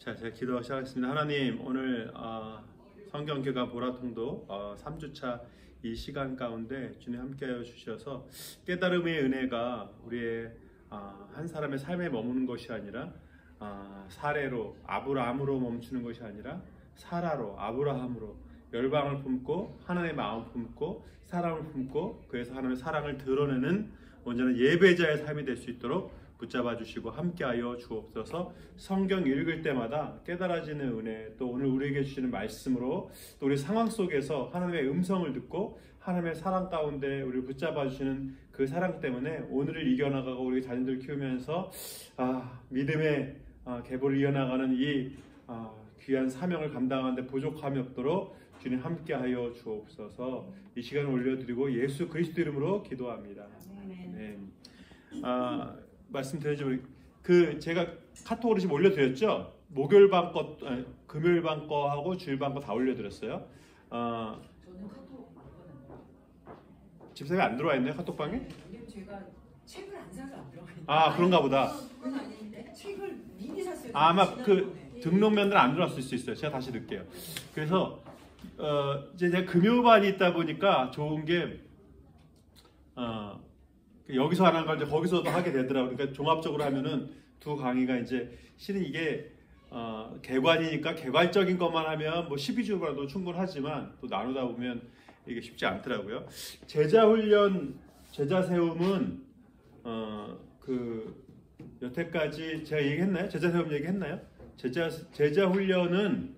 자, 제가 기도하기 시작하겠습니다. 하나님, 오늘 성경교가 보라통도 3주차 이 시간 가운데 주님 함께하여 주셔서 깨달음의 은혜가 우리의 한 사람의 삶에 머무는 것이 아니라 사례로 아브라함으로 멈추는 것이 아니라 사라로 아브라함으로 열방을 품고 하나님의 마음 품고 사랑을 품고 그래서 하나님의 사랑을 드러내는 온전한 예배자의 삶이 될 수 있도록 붙잡아 주시고 함께하여 주옵소서. 성경 읽을 때마다 깨달아지는 은혜, 또 오늘 우리에게 주시는 말씀으로 또 우리 상황 속에서 하나님의 음성을 듣고 하나님의 사랑 가운데 우리를 붙잡아 주시는 그 사랑 때문에 오늘을 이겨나가고 우리 자녀들 키우면서 믿음의 계보를 이어나가는 이 귀한 사명을 감당하는데 부족함이 없도록 주님 함께하여 주옵소서. 이 시간을 올려드리고 예수 그리스도 이름으로 기도합니다. 네. 말씀드리지만 제가 카톡으로 지금 올려드렸죠. 목요일 밤 거, 금요일 밤 거하고 주일 밤 거 다 올려드렸어요. 저는 카톡 받거든요. 집사람이 안 들어와 있나요, 카톡방에? 제가 책을 안 사서 안 들어가 있어요. 그런가 보다. 그건 아닌데 책을 미리 샀어요. 아마 등록면들 안 들어왔을 수 있어요. 제가 다시 넣을게요. 그래서 이제 제가 금요반이 있다 보니까 좋은 게 여기서 안 한 걸 이제 거기서도 하게 되더라고요. 그러니까 종합적으로 하면은 두 강의가 이제 실은 이게 개관이니까 개괄적인 것만 하면 뭐 12주라도 충분하지만 또 나누다 보면 이게 쉽지 않더라고요. 제자 훈련, 제자 세움은 여태까지 제가 얘기했나요? 제자 세움 얘기했나요? 제자 훈련은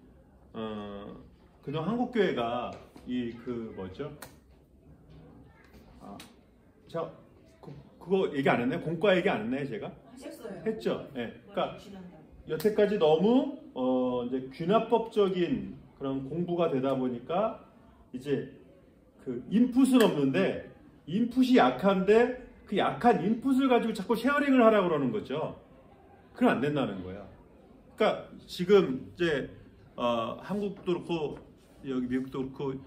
그동안 한국교회가 뭐죠? 그거 얘기 안 했나요? 공과 얘기 안 했나요, 제가? 하셨어요. 했죠. 네. 그러니까 여태까지 너무 이제 균합법적인 그런 공부가 되다 보니까 이제 그 인풋은 없는데 인풋이 약한데 그 약한 인풋을 가지고 자꾸 쉐어링을 하라고 그러는 거죠. 그건 안 된다는 거야. 그러니까 지금 이제 한국도 그렇고 여기 미국도 그렇고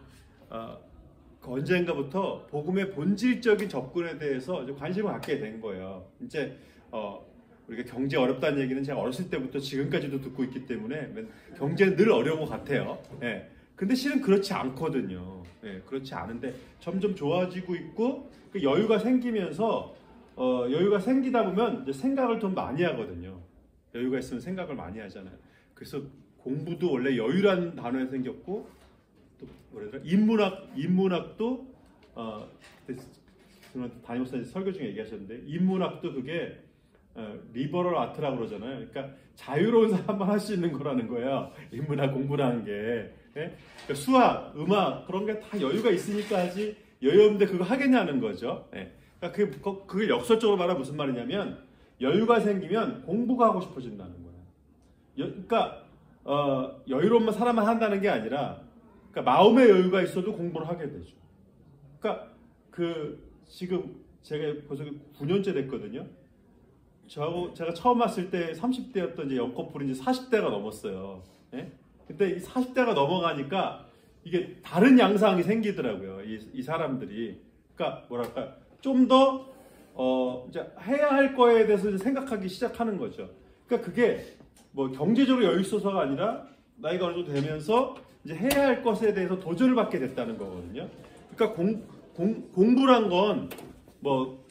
언젠가부터 복음의 본질적인 접근에 대해서 관심을 갖게 된 거예요. 이제 우리가 경제 어렵다는 얘기는 제가 어렸을 때부터 지금까지도 듣고 있기 때문에 경제는 늘 어려운 것 같아요. 예. 근데 실은 그렇지 않거든요. 예, 그렇지 않은데 점점 좋아지고 있고 그 여유가 생기면서 여유가 생기다 보면 이제 생각을 좀 많이 하거든요. 여유가 있으면 생각을 많이 하잖아요. 그래서 공부도 원래 여유라는 단어에 생겼고 인문학도 담임목사님 설교 중에 얘기하셨는데 인문학도 그게 리버럴 아트라고 그러잖아요. 그러니까 자유로운 사람만 할 수 있는 거라는 거예요. 인문학 공부라는 게. 예? 그러니까 수학, 음악 그런 게 다 여유가 있으니까 하지 여유 없는데 그거 하겠냐는 거죠. 예. 그러니까 그게 역설적으로 말하면 무슨 말이냐면 여유가 생기면 공부가 하고 싶어진다는 거예요. 그러니까 여유로운 사람만 한다는 게 아니라 그러니까 마음의 여유가 있어도 공부를 하게 되죠. 그러니까 지금 제가 벌써 9년째 됐거든요. 제가 처음 왔을 때 30대였던 이제 영커플이 이제 40대가 넘었어요. 예? 근데 이 40대가 넘어가니까 이게 다른 양상이 생기더라고요. 이 사람들이. 그러니까 뭐랄까 좀 더 이제 해야 할 거에 대해서 이제 생각하기 시작하는 거죠. 그러니까 그게 뭐 경제적으로 여유 있어서가 아니라 나이가 어느 정도 되면서 이제 해야 할 것에 대해서 도전을 받게 됐다는 거거든요. 그러니까 공부란 건 뭐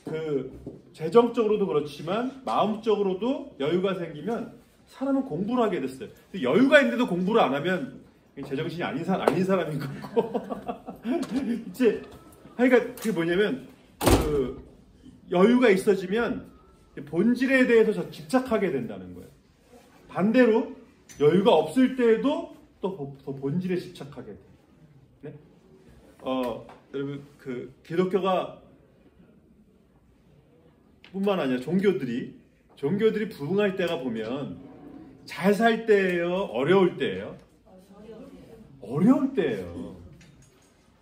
재정적으로도 그렇지만 마음적으로도 여유가 생기면 사람은 공부를 하게 됐어요. 근데 여유가 있는데도 공부를 안 하면 제정신이 아닌 사람인 거고. 이제 그러니까 그게 뭐냐면 여유가 있어지면 본질에 대해서 집착하게 된다는 거예요. 반대로 여유가 없을 때에도 또 더 본질에 집착하게 돼요. 네? 여러분 기독교가 뿐만 아니라 종교들이 부흥할 때가 보면 잘 살 때예요, 어려울 때예요? 어려울 때예요.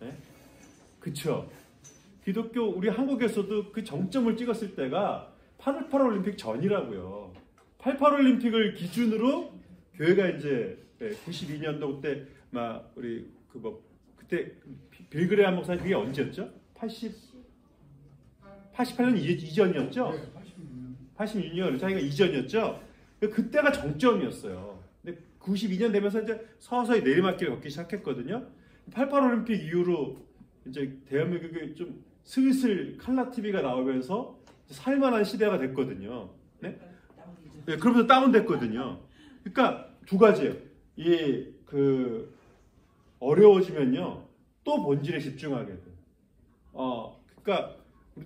네? 그쵸? 기독교 우리 한국에서도 그 정점을 찍었을 때가 88 올림픽 전이라고요. 88 올림픽을 기준으로 교회가 이제 92년도 그때 막 우리 그때 빌그레암 목사님 그게 언제였죠? 88년 이전이었죠? 네, 86년. 86년 자기가 이전이었죠? 그때가 정점이었어요. 근데 92년 되면서 이제 서서히 내리막길을 걷기 시작했거든요. 88 올림픽 이후로 이제 대한민국이 좀 슬슬 칼라 TV가 나오면서 살만한 시대가 됐거든요. 네? 네, 그러면서 다운됐거든요. 그러니까 두 가지예요. 어려워지면요, 또 본질에 집중하게 돼. 그러니까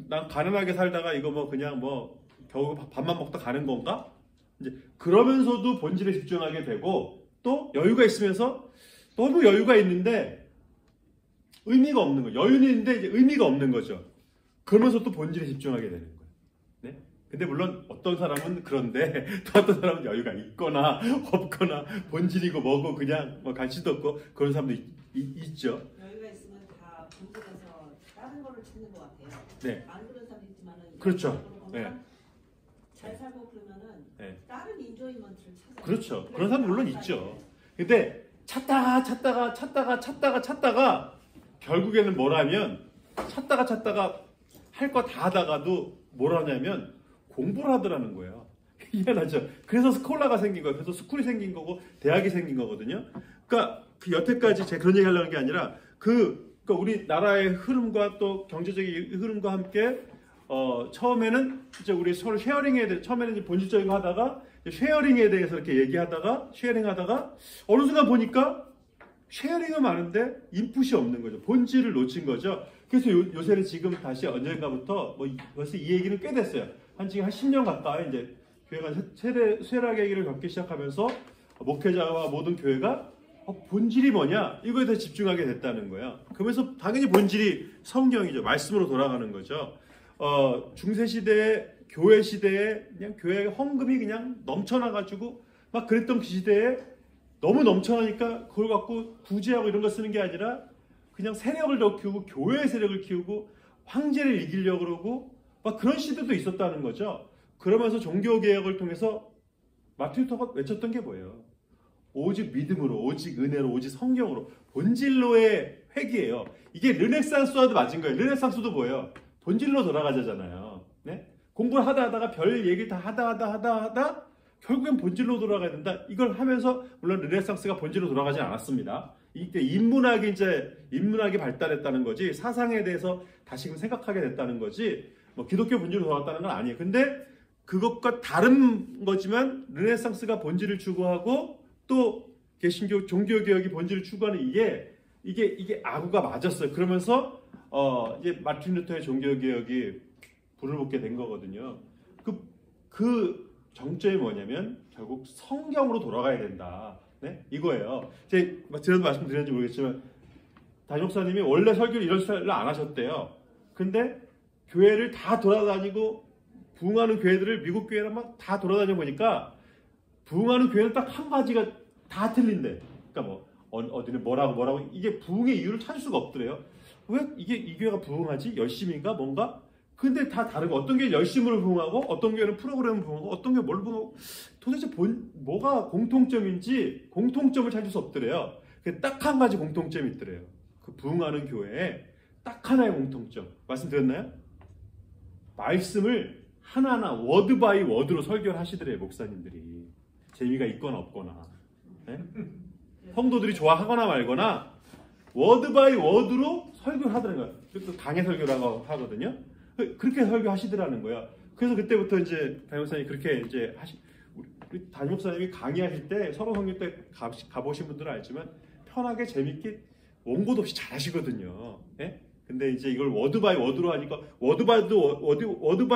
난 가난하게 살다가 이거 뭐 그냥 뭐 겨우 밥만 먹다 가는 건가? 이제 그러면서도 본질에 집중하게 되고, 또 여유가 있으면서 너무 여유가 있는데 의미가 없는 거예요. 여유는 있는데 이제 의미가 없는 거죠. 그러면서 또 본질에 집중하게 되는 거예요. 네? 근데 물론 어떤 사람은 그런데 또 어떤 사람은 여유가 있거나 없거나 본질이고 뭐고 그냥 뭐 관심도 없고 그런 사람도 있죠. 여유가 있으면 다 본질에서 다른 거를 찾는 것 같아요. 네. 안 그런 사람도 있지만은 그렇죠. 네. 잘 살고 그러면은 네. 다른 인조이먼트를 찾아요. 그렇죠. 그런 사람 물론 있죠. 근데 찾다가 결국에는 뭐라면 찾다가 할 거 다 하다가도 뭘 하냐면 공부를 하더라는 거예요. 희한하죠. 그래서 스콜라가 생긴 거예요. 그래서 스쿨이 생긴 거고 대학이 생긴 거거든요. 그러니까 그 여태까지 제가 그런 얘기 하려는 게 아니라 그러니까 우리 나라의 흐름과 또 경제적인 흐름과 함께 처음에는 이제 우리 서로 쉐어링에 대해 처음에는 이제 본질적인 거 하다가 쉐어링에 대해서 이렇게 얘기하다가 쉐어링하다가 어느 순간 보니까 쉐어링은 많은데 인풋이 없는 거죠. 본질을 놓친 거죠. 그래서 요새는 지금 다시 언젠가부터 뭐 벌써 이 얘기는 꽤 됐어요. 지금 한 10년 가까이 이제 교회가 쇠락 얘기를 겪기 시작하면서 목회자와 모든 교회가 본질이 뭐냐 이거에 대해 집중하게 됐다는 거예요. 그러면서 당연히 본질이 성경이죠. 말씀으로 돌아가는 거죠. 중세 시대에 교회 시대에 그냥 교회 헌금이 그냥 넘쳐나가지고 막 그랬던 그 시대에 너무 넘쳐나니까 그걸 갖고 구제하고 이런 거 쓰는 게 아니라 그냥 세력을 더 키우고 교회의 세력을 키우고 황제를 이기려고 그러고 막 그런 시대도 있었다는 거죠. 그러면서 종교개혁을 통해서 마틴 루터가 외쳤던 게 뭐예요? 오직 믿음으로, 오직 은혜로, 오직 성경으로 본질로의 회귀예요. 이게 르네상스와도 맞은 거예요. 르네상스도 뭐예요? 본질로 돌아가자잖아요. 네? 공부를 하다가 별 얘기를 다 하다 결국엔 본질로 돌아가야 된다. 이걸 하면서 물론 르네상스가 본질로 돌아가지 않았습니다. 이때 인문학이 발달했다는 거지 사상에 대해서 다시금 생각하게 됐다는 거지 뭐 기독교 본질로 돌아갔다는 건 아니에요. 근데 그것과 다른 거지만 르네상스가 본질을 추구하고 또 개신교 종교개혁이 본질을 추구하는 이게 아구가 맞았어요. 그러면서 이제 마틴 루터의 종교개혁이 불을 붙게 된 거거든요. 그 정점이 뭐냐면 결국 성경으로 돌아가야 된다. 네? 이거예요. 제가 지난번에 말씀드렸는지 모르겠지만 담임 목사님이 원래 설교를 이런 스타일로 안 하셨대요. 근데 교회를 다 돌아다니고 부흥하는 교회들을 미국 교회를 막 다 돌아다녀 보니까 부흥하는 교회는 딱 한 가지가 다 틀린데. 그러니까 뭐 어디는 뭐라고 이게 부흥의 이유를 찾을 수가 없더래요. 왜 이 교회가 부흥하지? 열심인가 뭔가? 근데 다 다르고 어떤 교회는 열심으로 부흥하고 어떤 교회는 프로그램을 부흥하고 어떤 교회는 뭘 부흥하고 도대체 뭐가 공통점인지 공통점을 찾을 수 없더래요. 딱 한 가지 공통점이 있더래요. 그 부흥하는 교회에 딱 하나의 공통점. 말씀드렸나요? 말씀을 하나하나 워드 바이 워드로 설교를 하시더래요. 목사님들이. 재미가 있거나 없거나. 네? 성도들이 좋아하거나 말거나 워드 바이 워드로 설교를 하더라는 거예요. 강해 설교라고 하거든요. 그렇게 설교하시더라는 거예요. 그래서 그때부터 이제 담임 목사님이 그렇게 이제 우리 담임 목사님이 강의하실 때 서로 성경 때 가보신 분들은 알지만 편하게 재밌게 원고도 없이 잘하시거든요. 예? 근데 이제 이걸 워드 바이 워드로 하니까 워드 바이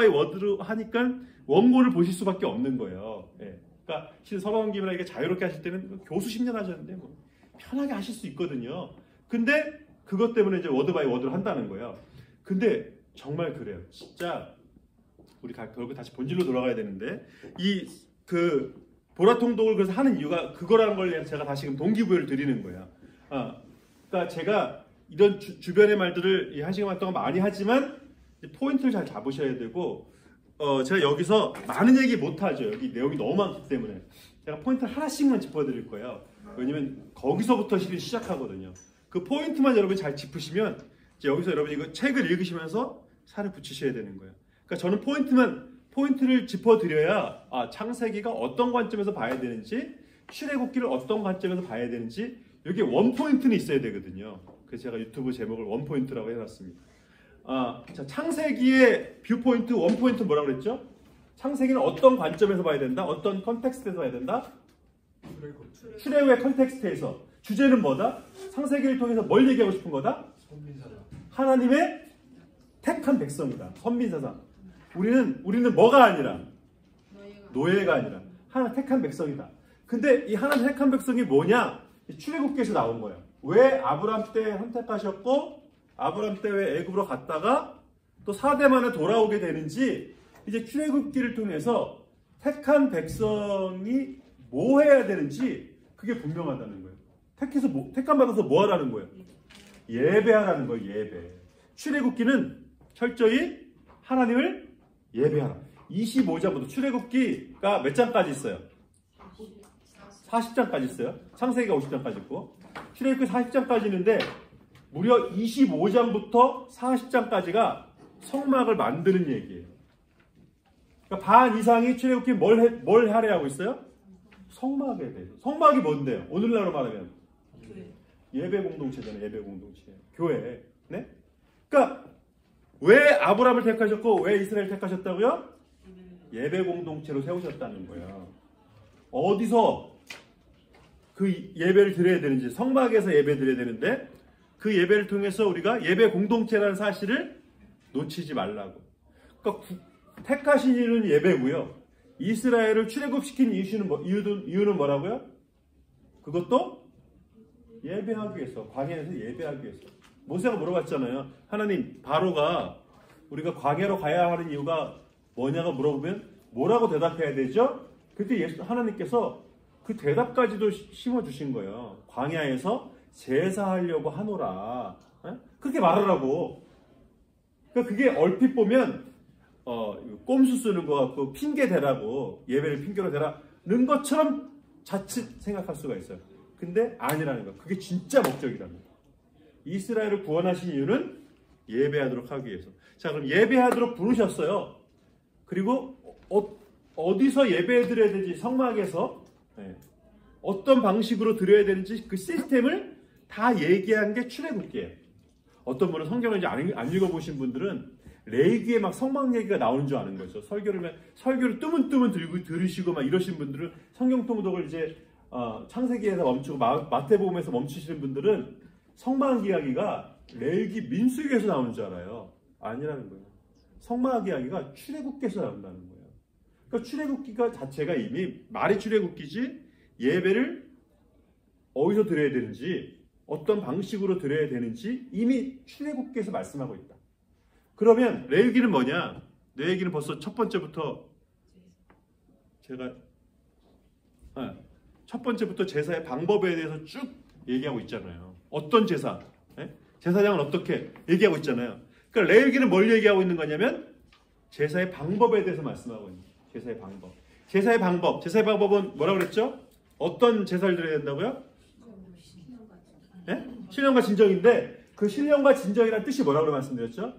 워드로 하니까 원고를 보실 수밖에 없는 거예요. 예. 그러니까 실은 서방님이나 이게 자유롭게 하실 때는 교수 10년 하셨는데 뭐 편하게 하실 수 있거든요. 근데 그것 때문에 이제 워드 바이 워드로 한다는 거예요. 근데 정말 그래요. 진짜 우리 결국 다시 본질로 돌아가야 되는데 그 보라통독을 그래서 하는 이유가 그거라는 걸 제가 다시금 동기부여를 드리는 거예요. 그러니까 제가 이런 주변의 말들을 이 1시간 동안 많이 하지만 포인트를 잘 잡으셔야 되고 제가 여기서 많은 얘기 못 하죠. 여기 내용이 너무 많기 때문에 제가 포인트를 하나씩만 짚어드릴 거예요. 왜냐면 거기서부터 실이 시작하거든요. 그 포인트만 여러분이 잘 짚으시면 이제 여기서 여러분이 이거 책을 읽으시면서 살을 붙이셔야 되는 거예요. 그러니까 저는 포인트를 짚어드려야 창세기가 어떤 관점에서 봐야 되는지 출애굽기를 어떤 관점에서 봐야 되는지 여기 원포인트는 있어야 되거든요. 그래서 제가 유튜브 제목을 원포인트라고 해놨습니다. 자, 창세기의 뷰포인트, 원포인트 뭐라고 그랬죠? 창세기는 어떤 관점에서 봐야 된다? 어떤 컨텍스트에서 봐야 된다? 출애굽의 컨텍스트에서. 주제는 뭐다? 창세기를 통해서 뭘 얘기하고 싶은 거다? 하나님의 택한 백성이다. 선민사상. 우리는 뭐가 아니라 노예가 아니라 하나님 택한 백성이다. 근데 이 하나님 택한 백성이 뭐냐? 출애굽기에서 나온 거예요. 왜 아브람 때 선택하셨고 아브람 때 왜 애굽으로 갔다가 또 4대 만에 돌아오게 되는지 이제 출애굽기를 통해서 택한 백성이 뭐 해야 되는지 그게 분명하다는 거예요. 택한 받아서 뭐 하라는 거예요? 예배하라는 거예요. 예배. 출애굽기는 철저히 하나님을 예배하라. 25장부터 출애굽기가 몇 장까지 있어요? 40장까지 있어요. 창세기가 50장까지 있고 출애굽기 40장까지 있는데 무려 25장부터 40장까지가 성막을 만드는 얘기예요. 그러니까 반 이상이 출애굽기 뭘 하려 하고 있어요? 성막에 대해서. 성막이 뭔데요? 오늘날로 말하면 예배 공동체잖아요. 예배 공동체. 교회. 네? 그러니까 왜 아브라함을 택하셨고 왜 이스라엘 택하셨다고요? 예배 공동체로 세우셨다는 거예요. 어디서 그 예배를 드려야 되는지 성막에서 예배 드려야 되는데 그 예배를 통해서 우리가 예배 공동체라는 사실을 놓치지 말라고. 그러니까 택하신 이유는 예배고요. 이스라엘을 출애굽시킨 이유는 뭐라고요? 그것도 예배하기 위해서, 광야에서 예배하기 위해서. 모세가 물어봤잖아요. 하나님, 바로가 우리가 광야로 가야 하는 이유가 뭐냐고 물어보면 뭐라고 대답해야 되죠? 그때 하나님께서 그 대답까지도 심어주신 거예요. 광야에서 제사하려고 하노라. 그렇게 말하라고. 그러니까 그게 얼핏 보면 꼼수 쓰는 것 같고 핑계 대라고, 예배를 핑계로 대라는 것처럼 자칫 생각할 수가 있어요. 근데 아니라는 거. 그게 진짜 목적이라는 거. 이스라엘을 구원하신 이유는 예배하도록 하기 위해서. 자, 그럼 예배하도록 부르셨어요. 그리고 어디서 예배 드려야 되는지, 성막에서 어떤 방식으로 드려야 되는지 그 시스템을 다 얘기한 게 출애굽기예요. 어떤 분은 성경을 이제 안 읽어보신 분들은 레위기에 막 성막 얘기가 나오는 줄 아는 거죠. 설교를 뜨문뜨문 들으시고 막 이러신 분들은, 성경 통독을 이제 창세기에서 멈추고 마태복음에서 멈추시는 분들은 성막 이야기가 레위기 민수기에서 나오는 줄 알아요. 아니라는 거예요. 성막 이야기가 출애굽기에서 나온다는 거예요. 그러니까 출애굽기가 자체가 이미 말이 출애굽기지, 예배를 어디서 드려야 되는지, 어떤 방식으로 드려야 되는지 이미 출애굽기에서 말씀하고 있다. 그러면 레위기는 뭐냐? 레위기는 벌써 첫 번째부터 제사의 방법에 대해서 쭉 얘기하고 있잖아요. 어떤 제사? 제사장은 어떻게 얘기하고 있잖아요. 그러니까 레위기는 뭘 얘기하고 있는 거냐면 제사의 방법에 대해서 말씀하고 있는 거예요. 제사의 방법. 제사의 방법은 뭐라고 그랬죠? 어떤 제사를 드려야 된다고요? 신령과 진정인데, 그 신령과 진정이라는 뜻이 뭐라고 말씀드렸죠?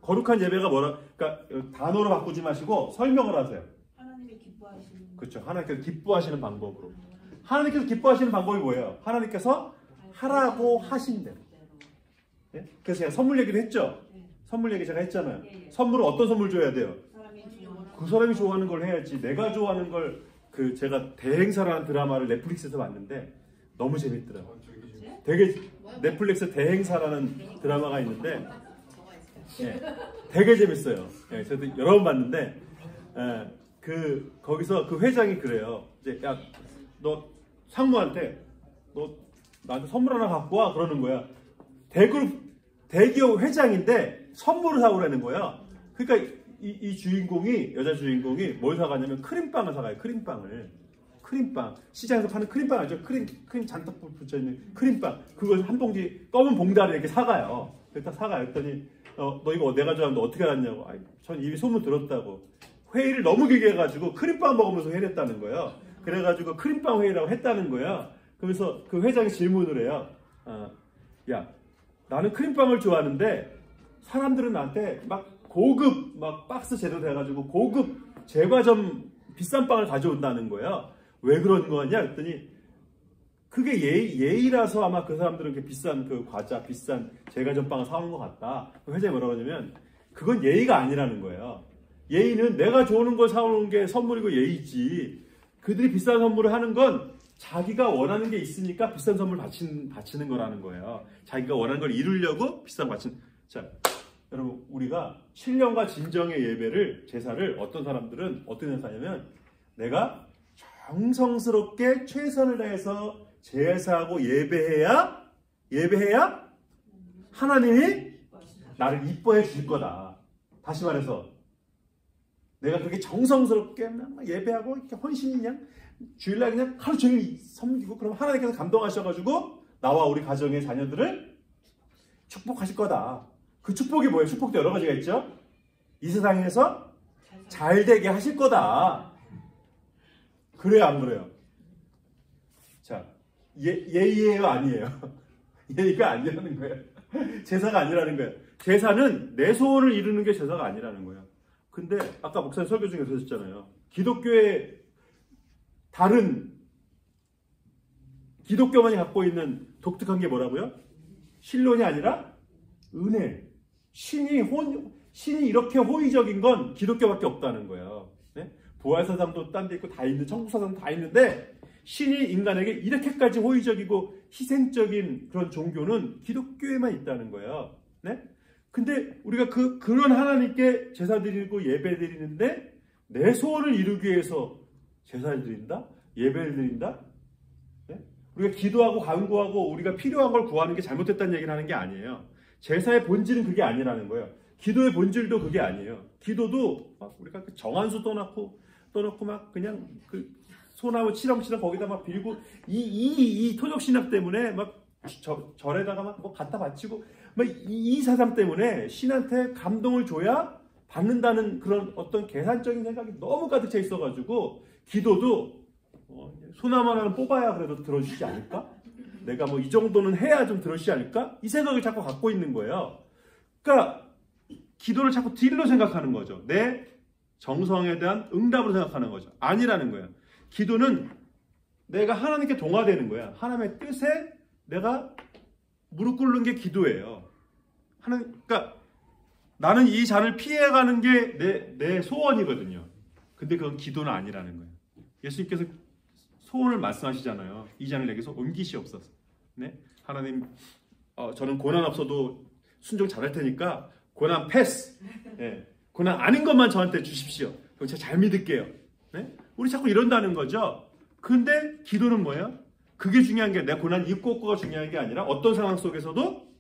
거룩한 예배가 그러니까 단어로 바꾸지 마시고 설명을 하세요. 하나님이 기뻐하시는. 그렇죠. 하나님께서 기뻐하시는 방법으로. 하나님께서 기뻐하시는 방법이 뭐예요? 하나님께서 하라고 하신 대로. 그래서 제가 선물 얘기도 했죠. 선물 얘기 제가 했잖아요. 선물은 어떤 선물 줘야 돼요? 그 사람이 좋아하는 걸 해야지. 내가 좋아하는 걸, 제가 대행사라는 드라마를 넷플릭스에서 봤는데 너무 재밌더라고요. 되게 넷플릭스 대행사라는 드라마가 있는데 되게 재밌어요. 저도 여러 번 봤는데 거기서 그 회장이 그래요. 이제 야, 너 상무한테 너 나한테 선물 하나 갖고 와 그러는 거야. 대기업 회장인데 선물을 사오라는 거야. 그러니까 이 여자 주인공이 뭘 사가냐면 크림빵을 사가요. 크림빵. 시장에서 파는 크림빵 알죠? 크림 잔뜩 붙여있는 크림빵. 그걸 한 봉지, 검은 봉다리에 이렇게 사가요. 딱 사가요. 했더니, 너 이거 내가 좋아하는데 어떻게 알았냐고. 전 이미 소문 들었다고. 회의를 너무 길게 해가지고 크림빵 먹으면서 회의했다는 거예요. 그래가지고 크림빵 회의라고 했다는 거야. 그러면서 그 회장이 질문을 해요. 야, 나는 크림빵을 좋아하는데 사람들은 나한테 막 고급, 막 박스 제로 돼가지고 고급 제과점 비싼 빵을 가져온다는 거예요. 왜 그런 거냐 그랬더니 그게 예의라서 아마 그 사람들은 그 비싼 그 과자, 비싼 제과점빵을 사오는 것 같다. 회장이 뭐라고 하냐면 그건 예의가 아니라는 거예요. 예의는 내가 좋아하는 걸 사오는 게 선물이고 예의지. 그들이 비싼 선물을 하는 건 자기가 원하는 게 있으니까 비싼 선물 바치는 거라는 거예요. 자기가 원하는 걸 이루려고 비싼 바치는. 자, 여러분 우리가 신령과 진정의 예배를 제사를 어떤 사람들은 어떤 생각하냐면 내가 정성스럽게 최선을 다해서 제사하고 예배해야 하나님이 나를 이뻐해 줄 거다. 다시 말해서 내가 그렇게 정성스럽게 예배하고 이렇게 헌신이 그냥 주일날 그냥 하루 종일 섬기고 그럼 하나님께서 감동하셔가지고 나와 우리 가정의 자녀들을 축복하실 거다. 그 축복이 뭐예요? 축복도 여러 가지가 있죠. 이 세상에서 잘 되게 하실 거다. 그래요, 안 그래요? 자, 예의예요, 아니에요? 예의가 아니라는 거예요. 제사가 아니라는 거예요. 제사는 내 소원을 이루는 게 제사가 아니라는 거예요. 근데 아까 목사님 설교 중에 그러셨잖아요. 기독교의 다른 기독교만이 갖고 있는 독특한 게 뭐라고요? 신론이 아니라 은혜. 신이 이렇게 호의적인 건 기독교밖에 없다는 거예요. 네? 부활사상도 딴 데 있고 다 있는 천국사상도 다 있는데 신이 인간에게 이렇게까지 호의적이고 희생적인 그런 종교는 기독교에만 있다는 거예요. 네? 근데 우리가 그런 하나님께 제사 드리고 예배 드리는데 내 소원을 이루기 위해서 제사를 드린다? 예배를 드린다? 네? 우리가 기도하고 간구하고 우리가 필요한 걸 구하는 게 잘못됐다는 얘기를 하는 게 아니에요. 제사의 본질은 그게 아니라는 거예요. 기도의 본질도 그게 아니에요. 기도도 막 우리가 정한수 떠놓고 막 그냥 그 소나무 치렁치렁 거기다 막 빌고 이 토적 신학 때문에 막 절에다가 막 뭐 갖다 바치고 막 이 사상 때문에 신한테 감동을 줘야 받는다는 그런 어떤 계산적인 생각이 너무 가득 차 있어가지고 기도도 소나무 하나는 뽑아야 그래도 들어주지 않을까? 내가 뭐 이 정도는 해야 좀 들어주지 않을까? 이 생각을 자꾸 갖고 있는 거예요. 그러니까 기도를 자꾸 딜로 생각하는 거죠. 내 정성에 대한 응답으로 생각하는 거죠. 아니라는 거예요. 기도는 내가 하나님께 동화되는 거야. 하나님의 뜻에 내가 무릎 꿇는 게 기도예요. 그러니까 나는 이 잔을 피해가는 게 내 소원이거든요. 근데 그건 기도는 아니라는 거예요. 예수님께서 소원을 말씀하시잖아요. 이 잔을 내게서 옮기시옵소서. 네? 하나님, 저는 고난 없어도 순종 잘할 테니까 고난 패스. 네. 고난 아닌 것만 저한테 주십시오. 그럼 제가 잘 믿을게요. 네? 우리 자꾸 이런다는 거죠. 근데 기도는 뭐예요? 그게 중요한 게 내 고난 있고 없고가 중요한 게 아니라 어떤 상황 속에서도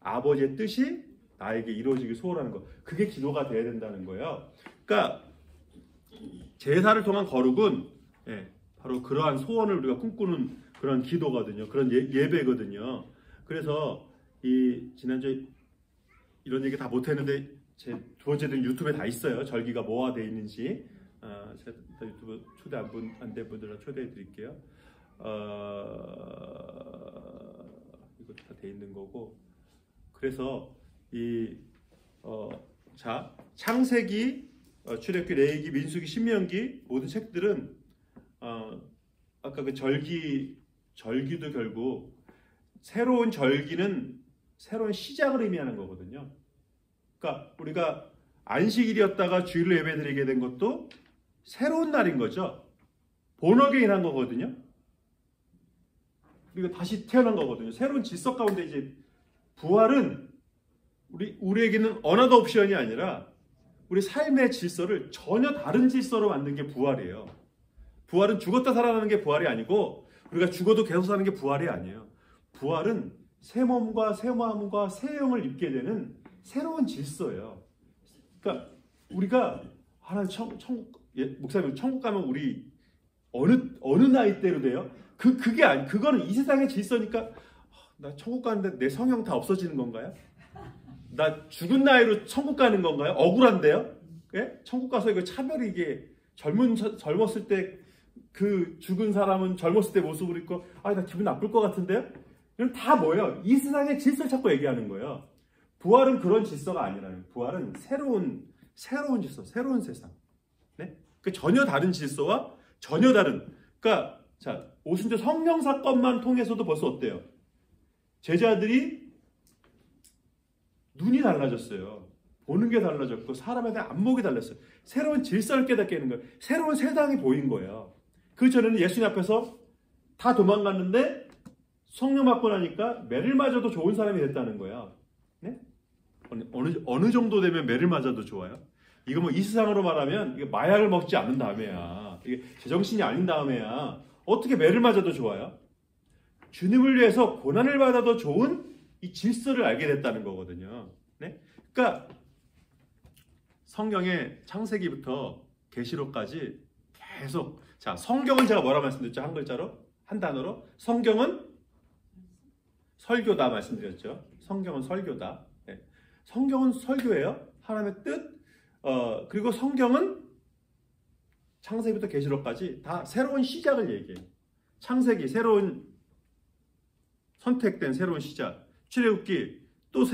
아버지의 뜻이 나에게 이루어지길 소원하는 거. 그게 기도가 돼야 된다는 거예요. 그러니까 제사를 통한 거룩은 바로 그러한 소원을 우리가 꿈꾸는 그런 기도거든요. 그런 예배거든요. 그래서 지난주에 이런 얘기 다 못했는데 제 두 번째 는 유튜브에 다 있어요. 절기가 뭐가 돼 있는지. 제가 유튜브 초대 안 된 분들은 초대해 드릴게요. 이거 다 돼 있는 거고. 그래서 창세기, 출애굽기, 레위기, 민수기, 신명기 모든 책들은 아까 그 절기도 결국 새로운 절기는 새로운 시작을 의미하는 거거든요. 그러니까 우리가 안식일이었다가 주일로 예배드리게 된 것도 새로운 날인 거죠. 본어게인한 거거든요. 우리가 다시 태어난 거거든요. 새로운 질서 가운데 이제 부활은 우리에게는 어나더 옵션이 아니라 우리 삶의 질서를 전혀 다른 질서로 만든 게 부활이에요. 부활은 죽었다 살아나는 게 부활이 아니고 우리가 죽어도 계속 사는 게 부활이 아니에요. 부활은 새 몸과 새 마음과 새 영을 입게 되는 새로운 질서예요. 그러니까 우리가 목사님 천국 가면 우리 어느 나이 때로 돼요? 그거는 이 세상의 질서니까 나 천국 가는데 내 성형 다 없어지는 건가요? 나 죽은 나이로 천국 가는 건가요? 억울한데요? 예? 천국 가서 이거 차별이 이게 젊었을 때 그 죽은 사람은 젊었을 때 모습을 입고 나 기분 나쁠 것 같은데요? 이건 다 뭐예요? 이 세상의 질서를 자꾸 얘기하는 거예요. 부활은 그런 질서가 아니라는 거예요. 부활은 새로운 질서, 새로운 세상. 네? 그러니까 전혀 다른 질서와 전혀 다른. 그러니까 자, 오순절 성령 사건만 통해서도 벌써 어때요? 제자들이 눈이 달라졌어요. 보는 게 달라졌고 사람에 대한 안목이 달랐어요. 새로운 질서를 깨닫게 되는 거예요. 새로운 세상이 보인 거예요. 그 전에는 예수님 앞에서 다 도망갔는데 성령 받고 나니까 매를 맞아도 좋은 사람이 됐다는 거야. 네? 어느 정도 되면 매를 맞아도 좋아요? 이거 뭐 이 세상으로 말하면 이게 마약을 먹지 않은 다음에야, 이게 제정신이 아닌 다음에야 어떻게 매를 맞아도 좋아요? 주님을 위해서 고난을 받아도 좋은 이 질서를 알게 됐다는 거거든요. 네? 그러니까 성경의 창세기부터 계시록까지 계속, 자, 성경은 제가 뭐라 말씀드렸죠? 한 글자로? 한 단어로? 성경은 설교다 말씀드렸죠. 성경은 설교다. 네. 성경은 설교예요. 하나님의 뜻. 그리고 성경은 창세기부터 계시록까지 다 새로운 시작을 얘기해요. 창세기 새로운 선택된 새로운 시작. 출애굽기 또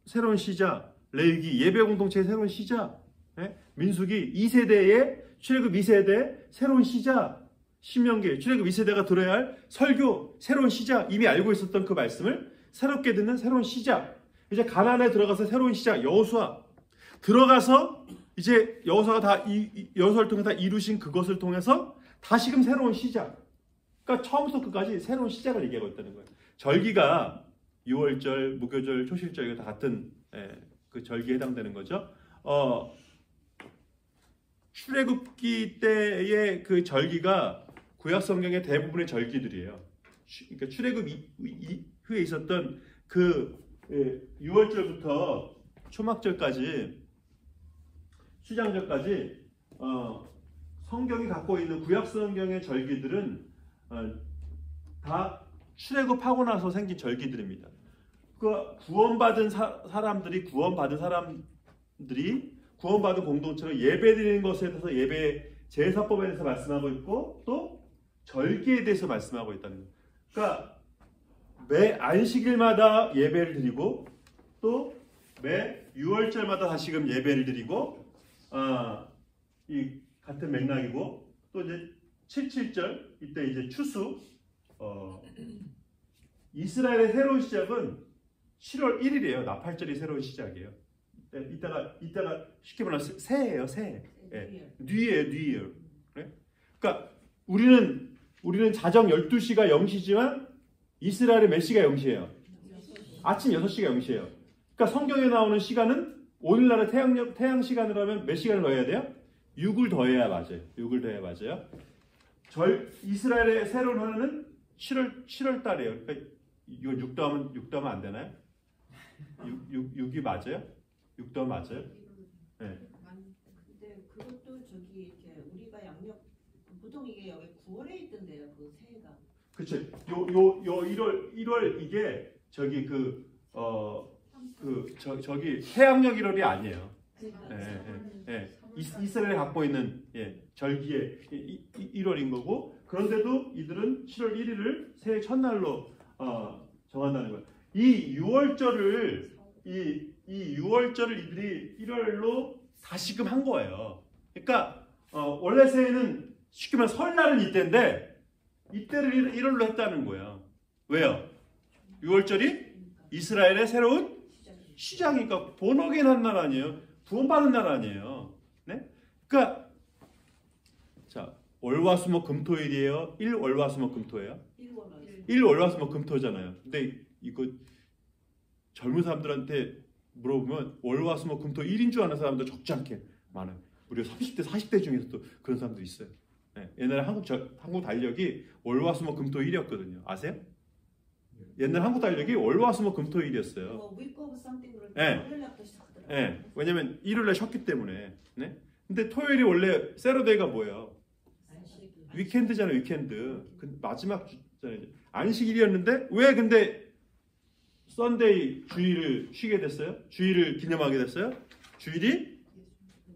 새로운 시작. 레위기 예배 공동체의 새로운 시작. 네? 민수기 2세대의 출애굽 2세대 새로운 시작. 신명기 출애굽 2세대가 들어야 할 설교 새로운 시작. 이미 알고 있었던 그 말씀을 새롭게 듣는 새로운 시작. 이제 가나안에 들어가서 새로운 시작. 여호수아 들어가서 이제 여호수아가 다 여호수아를 통해서 다 이루신 그것을 통해서 다시금 새로운 시작. 그러니까 처음부터 끝까지 새로운 시작을 얘기하고 있다는 거예요. 절기가 유월절, 무교절, 초실절 이거 다 같은 그 절기에 해당되는 거죠. 출애굽기 때의 그 절기가 구약 성경의 대부분의 절기들이에요. 그러니까 출애굽 이후에 있었던 그 유월절부터 초막절까지, 수장절까지 성경이 갖고 있는 구약 성경의 절기들은 다 출애굽하고 나서 생긴 절기들입니다. 그 구원받은 사람들이 구원받은 공동체로 예배드리는 것에 대해서 예배 제사법에 대해서 말씀하고 있고 또 절기에 대해서 말씀하고 있다는 거예요. 그러니까 매 안식일마다 예배를 드리고 또 매 유월절마다 다시금 예배를 드리고 이 같은 맥락이고 또 이제 77절 이때 이제 추수 이스라엘의 새로운 시작은 7월 1일이에요. 나팔절이 새로운 시작이에요. 이따가 쉽게 말해서 새해예요. 새해. 뉴이어예요. 그래? 그러니까 우리는 자정 12시가 0시지만 이스라엘의 몇 시가 0시예요? 아침 6시가 0시예요. 그러니까 성경에 나오는 시간은 오늘날의 태양 시간으로 하면 몇 시간을 더해야 돼요? 6을 더해야 맞아요. 6을 더해야 맞아요. 이스라엘의 새로운 해는 7월 달이에요. 그러니까 이거 6 더하면 안 되나요? 6이 맞아요? 6 더하면 맞아요? 네. 근데 그것도 저기 이렇게 우리가 양력 보통 이게 여기 9월에 있던데요. 그 새해가. 그렇죠. 요 1월 이게 저기 저기 해양력 1월이 아니에요. 이스라엘이 갖고 있는 절기의 1월인 거고, 그런데도 이들은 7월 1일을 새해 첫날로 정한다는 거예요. 이 6월절을 이들이 1월로 다시금 한 거예요. 그러니까 원래 새해는 쉽게 말해 설날은 이때인데 이때를 1월로 했다는 거예요. 왜요? 6월절이 이스라엘의 새로운 시작이니까 본어게인 날 아니에요. 구원받는 날 아니에요. 네? 그러니까 자, 월화수목금토일이에요. 1월화수목금토예요. 1월화수목금토잖아요. 근데 이거 젊은 사람들한테 물어보면 월화수목금토 1인 줄 아는 사람들 적지 않게 많아요. 우리 30대, 40대 중에서도 그런 사람도 있어요. 네. 옛날에 한국 달력이 월화수목금토 1이었거든요. 아세요? 옛날 한국 달력이 월화수목금토 1이었어요. 네. 네. 왜냐면 일요일에 쉬었기 때문에. 네? 근데 토요일이 원래 세러데이가 뭐예요? 위켄드잖아요. 위켄드. 그 마지막 주잖아요. 안식일이었는데 왜 근데 썬데이 주일을 쉬게 됐어요? 주일을 기념하게 됐어요? 주일이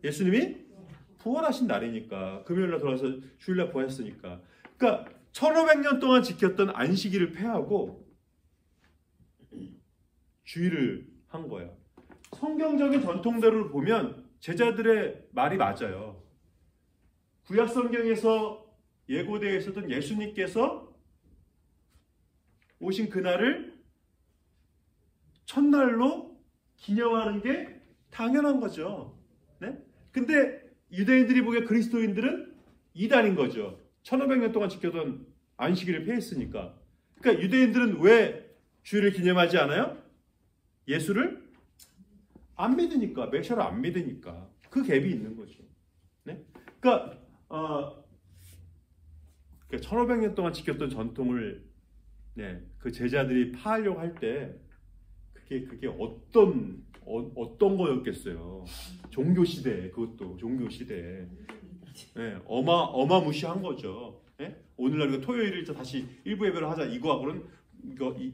예수님이 부활하신 날이니까, 금요일날 돌아와서 주일날 부활했으니까. 그러니까 1500년 동안 지켰던 안식일을 폐하고 주일을 한 거예요. 성경적인 전통대로 보면 제자들의 말이 맞아요. 구약 성경에서 예고되어 있었던 예수님께서 오신 그날을 첫날로 기념하는 게 당연한 거죠. 네? 근데 유대인들이 보기에 그리스도인들은 이단인 거죠. 1500년 동안 지켜던 안식일을 폐했으니까. 그러니까 유대인들은 왜 주일을 기념하지 않아요? 예수를 안 믿으니까, 메시아를 안 믿으니까. 그 갭이 있는 거죠. 네? 그러니까 1500년 동안 지켰던 전통을 그 제자들이 파하려고 할 때 그게 어떤 거였겠어요. 종교 시대에, 그것도 종교 시대에. 어마무시한 거죠. 오늘날 우리가 토요일을 다시 일부 예배를 하자 이거하고는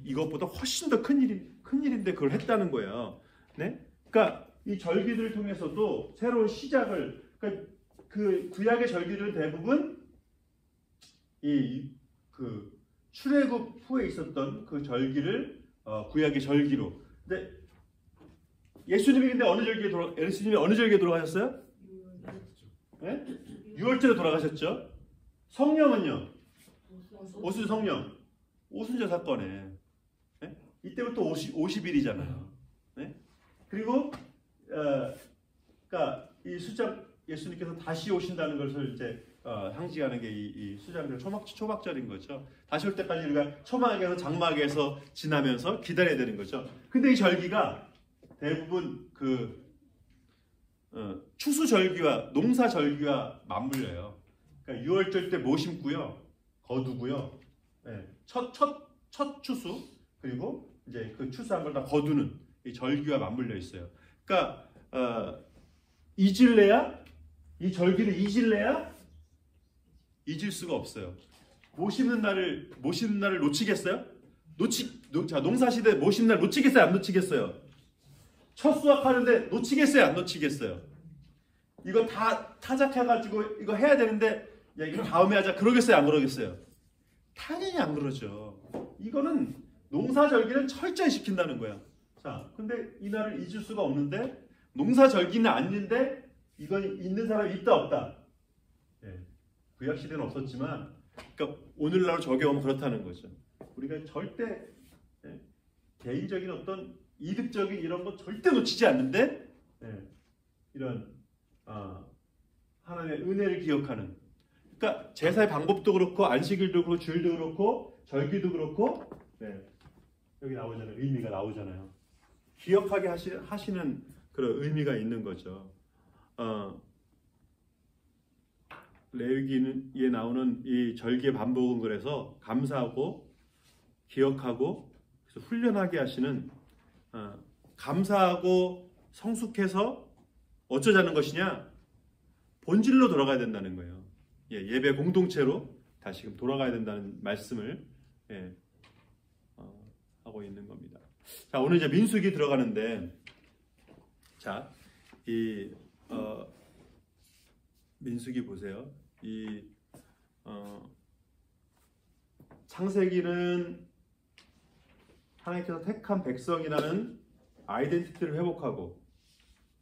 이것보다 훨씬 더 큰 일인데 그걸 했다는 거예요. 네? 그러니까 이 절기들을 통해서도 새로운 시작을, 그러니까 그 구약의 절기들은 대부분 그 출애굽 후에 있었던 그 절기를 구약의 절기로. 근데 예수님이 예수님이 어느 절기에 돌아가셨어요? 네? 6월절에 돌아가셨죠. 성령은요? 오순 성령. 오순절 사건에. 네? 이때부터 50일이잖아요. 네? 그리고 그러니까 이 수장 예수님께서 다시 오신다는 것을 이제 상징하는 게 이 수장절 초막절인 거죠. 다시 올 때까지 우리가 초막에서 장막에서 지나면서 기다려야 되는 거죠. 근데 이 절기가 대부분 그 추수절기와 농사절기와 맞물려요. 그러니까 6월절 때 뭐 심고요, 거두고요. 첫 추수, 그리고 이제 그 추수한 걸 다 거두는 이 절기와 맞물려 있어요. 그러니까 잊을래야, 이 절기를 잊을래야 잊을 수가 없어요. 모 심는 날을 놓치겠어요? 농사 시대 모 심는 날 놓치겠어요? 안 놓치겠어요? 첫 수확하는데 놓치겠어요? 안 놓치겠어요? 이거 다 타작해가지고 이거 해야 되는데 야 이거 다음에 하자 그러겠어요? 안 그러겠어요? 당연히 안 그러죠. 이거는 농사절기는 철저히 지킨다는 거야. 자, 근데 이 날을 잊을 수가 없는데 농사절기는 아닌데 이건 있는 사람이 있다 없다. 구약 시대는 없었지만, 그러니까 오늘날로 적용하면 그렇다는 거죠. 우리가 절대 개인적인 어떤 이득적인 이런 거 절대 놓치지 않는데 이런 하나님의 은혜를 기억하는. 그러니까 제사의 방법도 그렇고 안식일도 그렇고 주일도 그렇고 절기도 그렇고 여기 나오잖아요. 의미가 나오잖아요. 기억하게 하시는 그런 의미가 있는 거죠. 레위기에 나오는 이 절기의 반복은 그래서 감사하고 기억하고 그래서 훈련하게 하시는, 감사하고 성숙해서 어쩌자는 것이냐? 본질로 돌아가야 된다는 거예요. 예배 공동체로 다시금 돌아가야 된다는 말씀을 하고 있는 겁니다. 자, 오늘 이제 민수기 들어가는데, 자, 이 민수기 보세요. 이 창세기는 하나님께서 택한 백성이라는 아이덴티티를 회복하고,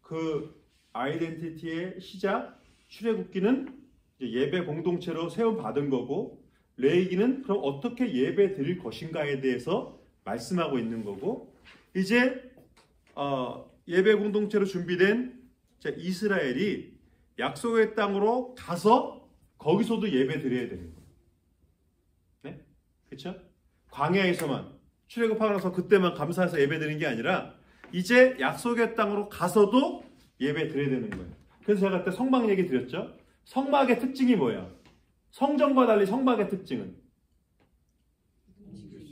그 아이덴티티의 시작 출애굽기는 예배 공동체로 세움 받은 거고, 레위기는 그럼 어떻게 예배 드릴 것인가에 대해서 말씀하고 있는 거고, 이제 예배 공동체로 준비된 이스라엘이 약속의 땅으로 가서 거기서도 예배 드려야 되는 거예요. 네? 그렇죠? 광야에서만 출애굽하고 나서 그때만 감사해서 예배 드리는 게 아니라 이제 약속의 땅으로 가서도 예배 드려야 되는 거예요. 그래서 제가 그때 성막 얘기 드렸죠. 성막의 특징이 뭐예요? 성전과 달리 성막의 특징은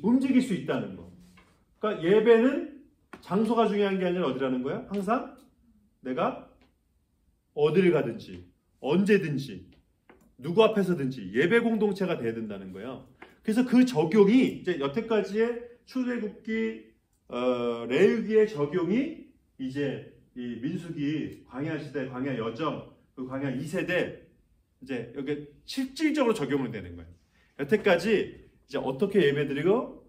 움직일 수 있다는 거. 그러니까 예배는 장소가 중요한 게 아니라 어디라는 거예요? 항상 내가 어디를 가든지 언제든지 누구 앞에서든지 예배 공동체가 돼야 된다는 거예요. 그래서 그 적용이 이제 여태까지의 출애굽기, 레위기의 적용이 이제 이 민수기, 광야 시대, 광야 여정, 그 광야 2세대 이제 여기 실질적으로 적용이 되는 거예요. 여태까지 이제 어떻게 예배드리고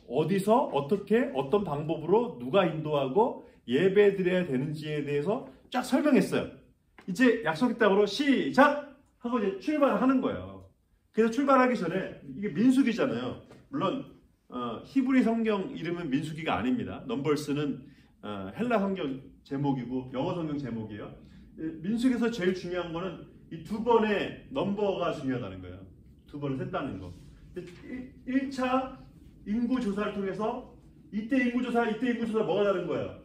어디서 어떻게 어떤 방법으로 누가 인도하고 예배드려야 되는지에 대해서 쫙 설명했어요. 이제 약속의 땅으로 시작! 하고 이제 출발하는 거예요. 그래서 출발하기 전에 이게 민수기잖아요. 물론 히브리 성경 이름은 민수기가 아닙니다. 넘버스는 헬라 성경 제목이고 영어 성경 제목이에요. 민수기에서 제일 중요한 거는 이 두 번의 넘버가 중요하다는 거예요. 두 번을 센다는 거. 1차 인구 조사를 통해서 이때 인구 조사 뭐가 다른 거예요?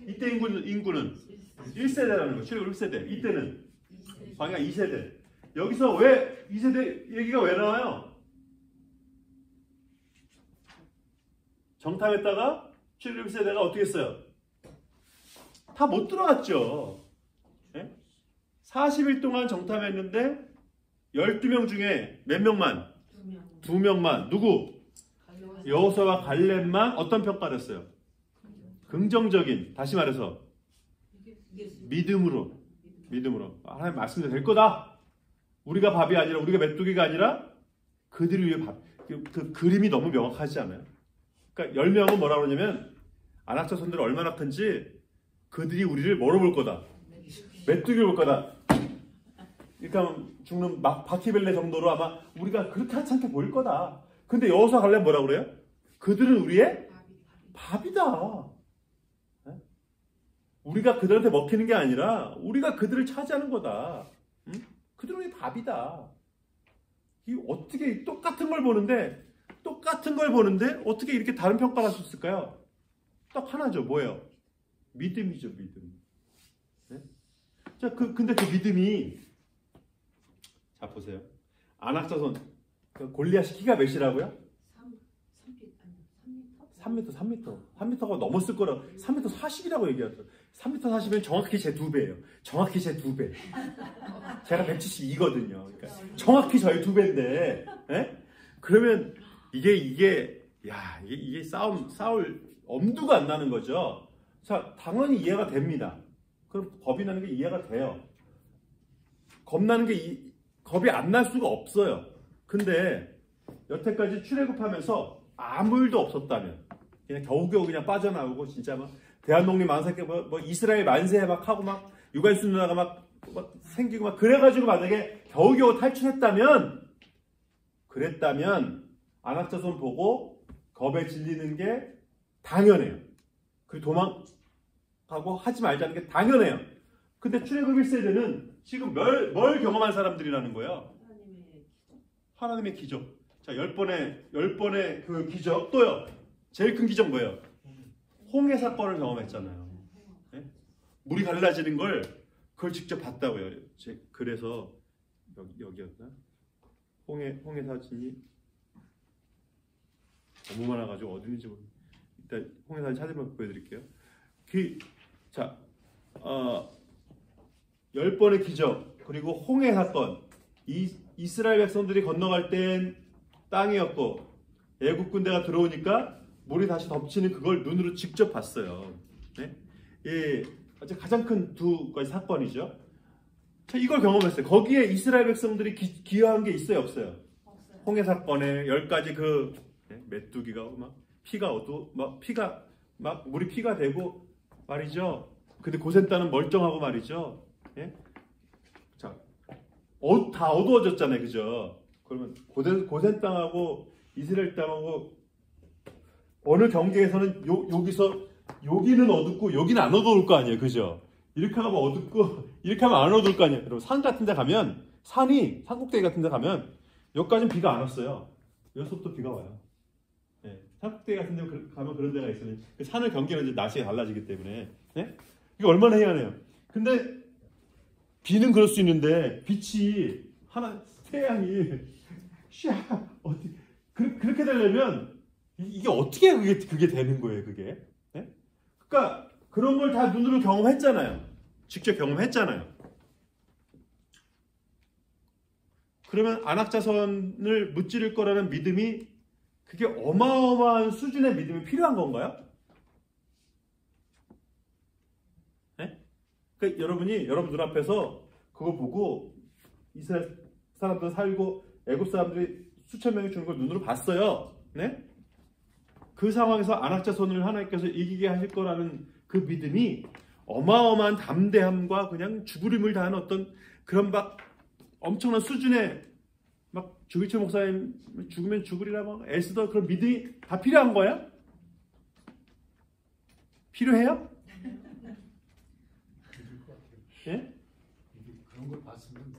이때 인구는 1세대라는 거. 출애굽 1세대. 이때는 광야 2세대. 여기서 왜 2세대 얘기가 왜 나와요? 정탐했다가 출애굽 1세대가 어떻게 했어요? 다 못 들어갔죠. 네? 40일 동안 정탐했는데 12명 중에 몇 명만? 2명만. 누구? 여호수아와 갈렙만 어떤 평가를 했어요? 긍정적인. 다시 말해서 믿음으로. 하나님 말씀대로 될 거다. 우리가 밥이 아니라 우리가 메뚜기가 아니라 그들을 위해 밥. 그 그림이 너무 명확하지 않아요? 그러니까 10명은 뭐라고 그러냐면 안악자손들이 얼마나 큰지 그들이 우리를 뭐로 볼 거다. 메뚜기를 볼 거다. 그러니까 죽는 바퀴벌레 정도로 아마 우리가 그렇게 하찮게 보일 거다. 근데 여호수아 갈렙 뭐라고 그래요? 그들은 우리의 밥이다. 네? 우리가 그들한테 먹히는 게 아니라 우리가 그들을 차지하는 거다. 응? 그들은 우리의 밥이다. 이 어떻게 똑같은 걸 보는데 어떻게 이렇게 다른 평가를 할 수 있을까요? 딱 하나죠. 뭐예요? 믿음이죠. 믿음. 네? 자, 근데 그 믿음이 자 보세요. 안악자손 골리앗이 키가 몇이라고요? 3m가 넘었을 거라. 3m 40이라고 얘기하죠. 3m 40이면 정확히 제 2배예요. 정확히 제 2배. 제가 172거든요. 그러니까 정확히 저희 2배인데, 예? 그러면 이게 싸울 엄두가 안 나는 거죠. 자, 당연히 이해가 됩니다. 그럼 겁이 나는 게 이해가 돼요. 겁나는 게 겁이 안 날 수가 없어요. 근데 여태까지 출애굽하면서 아무 일도 없었다면 그냥 겨우겨우 그냥 빠져나오고 진짜 막 대한독립 만세 뭐 이스라엘 만세 막 하고 막 유관순 누나가 막 생기고 막 그래가지고 만약에 겨우겨우 탈출했다면 안악자손 보고 겁에 질리는 게 당연해요. 그리고 도망가고 하지 말자는 게 당연해요. 근데 출애굽 1세대는 지금 뭘 경험한 사람들이라는 거예요? 하나님의 기적. 자, 10번의 그 기적. 또요. 제일 큰 기적 뭐예요? 홍해 사건을 경험했잖아요. 네? 물이 갈라지는 걸 그걸 직접 봤다고요. 그래서 여기였나? 홍해 사진이 너무 많아가지고 어디 있는지 일단 홍해 사진 찾으면 보여드릴게요. 10번의 기적 그리고 홍해 사건. 이스라엘 백성들이 건너갈 땐 땅이었고 애국 군대가 들어오니까 물이 다시 덮치는 그걸 눈으로 직접 봤어요. 네? 가장 큰 두 가지 사건이죠. 자, 이걸 경험했어요. 거기에 이스라엘 백성들이 기여한 게 있어요, 없어요? 홍해 사건에 10가지 메뚜기가 막 피가 막 물이 피가 되고 말이죠. 근데 고센 땅은 멀쩡하고 말이죠. 예? 자, 다 어두워졌잖아요, 그죠? 그러면 고센 땅하고 이스라엘 땅하고 어느 경계에서는 여기서 여기는 어둡고 여기는 안 어두울 거 아니에요, 그죠? 이렇게 하면 어둡고 이렇게 하면 안 어두울 거 아니에요. 그리고 산 같은 데 가면 산 꼭대기 같은 데 가면 여기까지는 비가 안 왔어요. 여기서부터 비가 와요. 네. 산 꼭대기 같은 데 가면 그런 데가 있어요. 그 산을 경계는 이제 날씨가 달라지기 때문에. 네? 이게 얼마나 희한해요. 근데 비는 그럴 수 있는데 빛이 태양이 그렇게 되려면 이게 어떻게 그게 되는 거예요, 그게? 네? 그러니까 그런 걸 다 눈으로 경험했잖아요. 직접 경험했잖아요. 그러면 안악자손을 무찌를 거라는 믿음이 그게 어마어마한 수준의 믿음이 필요한 건가요? 네? 그러니까 여러분 눈앞에서 그거 보고 이스라엘 사람들 살고 애굽 사람들이 수천 명이 죽는 걸 눈으로 봤어요. 네? 그 상황에서 안악자손을 하나님께서 이기게 하실 거라는 그 믿음이 어마어마한 담대함과 그냥 죽으림을 다하는 어떤 그런 막 엄청난 수준의 막 주기철 목사님 죽으면 죽으리라 막 애쓰던 그런 믿음이 다 필요한 거야? 필요해요? 예? 그런 걸 봤으면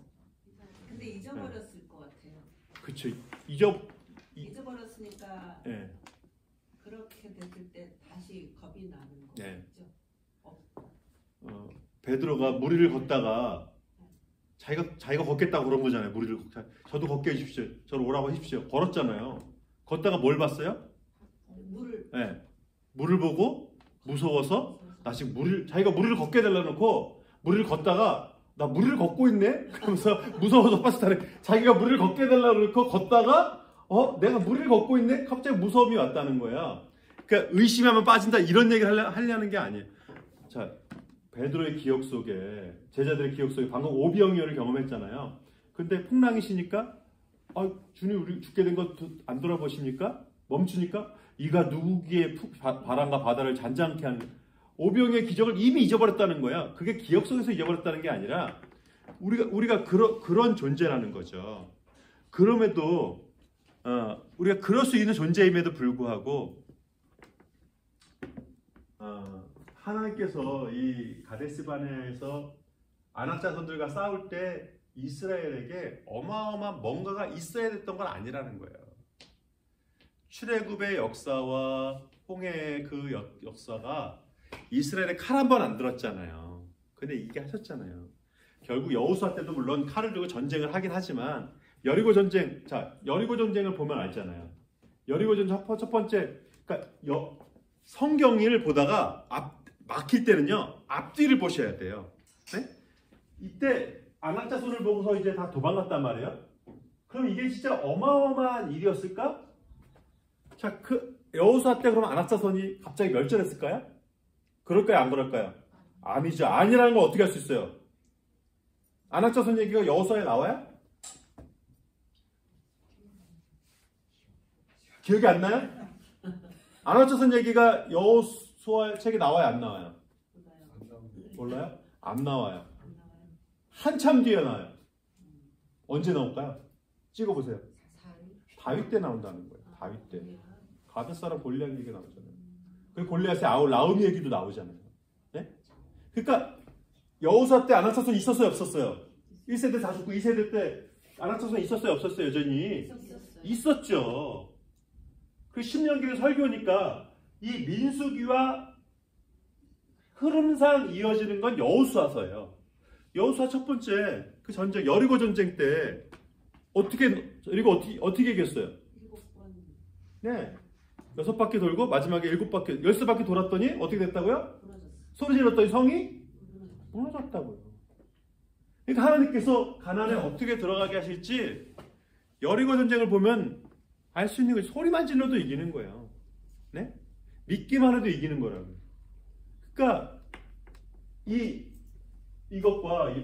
근데 잊어버렸을 것 같아요. 그쵸. 잊어버렸으니까 예. 그렇게 됐을 때 다시 겁이 나는 네. 거죠. 베드로가 무리를 걷다가 자기가 걷겠다고 그런 거잖아요. 무리를 저도 걷게 해주십시오. 저를 오라고 하십시오. 걸었잖아요. 걷다가 뭘 봤어요? 물을. 네. 물을 보고 무서워서 다시 자기가 무리를 걷게 해달라놓고 무리를 걷다가 나 무리를 걷고 있네? 그러면서 무서워서 빠스타래. 자기가 무리를 걷게 해달라고 놓고 걷다가 내가 무리를 걷고 있네? 갑자기 무서움이 왔다는 거야. 그러니까 의심하면 빠진다 이런 얘기를 하려는 게 아니에요. 자, 베드로의 기억 속에 제자들의 기억 속에 방금 오병이어를 경험했잖아요. 근데 풍랑이시니까 주님 우리 죽게 된 거 안 돌아보십니까? 멈추니까 이가 누구기에 바람과 바다를 잔잔케 하는 오병이어의 기적을 이미 잊어버렸다는 거야. 그게 기억 속에서 잊어버렸다는 게 아니라 우리가 그런 존재라는 거죠. 그럼에도 우리가 그럴 수 있는 존재임에도 불구하고 하나님께서 이 가데스바네에서 아낙 자손들과 싸울 때 이스라엘에게 어마어마한 뭔가가 있어야 됐던 건 아니라는 거예요. 출애굽의 역사와 홍해의 그 역사가 이스라엘에 칼 한 번 안 들었잖아요. 근데 이게 하셨잖아요. 결국 여호수아 때도 물론 칼을 들고 전쟁을 하긴 하지만 여리고 전쟁을 보면 알잖아요. 여리고 전쟁 첫 번째, 그러니까 성경을 보다가 막힐 때는요 앞뒤를 보셔야 돼요. 네? 이때 아낙 자손을 보고서 이제 다 도망갔단 말이에요. 그럼 이게 진짜 어마어마한 일이었을까? 자, 그 여호수아 때 그러면 아낙 자손이 갑자기 멸절했을까요? 그럴까요? 안 그럴까요? 아니죠. 아니라는 걸 어떻게 할 수 있어요? 아낙 자손 얘기가 여호수아에 나와요? 기억이 안 나요? 아낙 자손 얘기가 여호수아 책에 나와요? 안 나와요? 몰라요? 안 나와요. 한참 뒤에 나와요. 언제 나올까요? 찍어보세요. 다윗 때 나온다는 거예요. 다윗 때. 가벳 사람 골리앗 얘기가 나오잖아요. 그리고 골리앗의 아울 라움 얘기도 나오잖아요. 네? 그러니까 여호수아 때 아낙 자손 있었어요? 없었어요? 1세대 다 죽고 2세대 때 아낙 자손 있었어요? 없었어요? 여전히? 있었죠. 그 10년기를 설교니까 이 민수기와 흐름상 이어지는 건 여호수아서예요. 여호수아 첫 번째 그 전쟁 여리고 전쟁 때 어떻게 이겼어요? 네, 6바퀴 돌고 마지막에 7바퀴 13바퀴 돌았더니 어떻게 됐다고요? 소리 질렀더니 성이 무너졌다고요. 그러니까 하나님께서 가나안에 어떻게 들어가게 하실지 여리고 전쟁을 보면 알 수 있는 거예요. 소리만 질러도 이기는 거예요. 네? 믿기만 해도 이기는 거라고요. 그러니까 이것과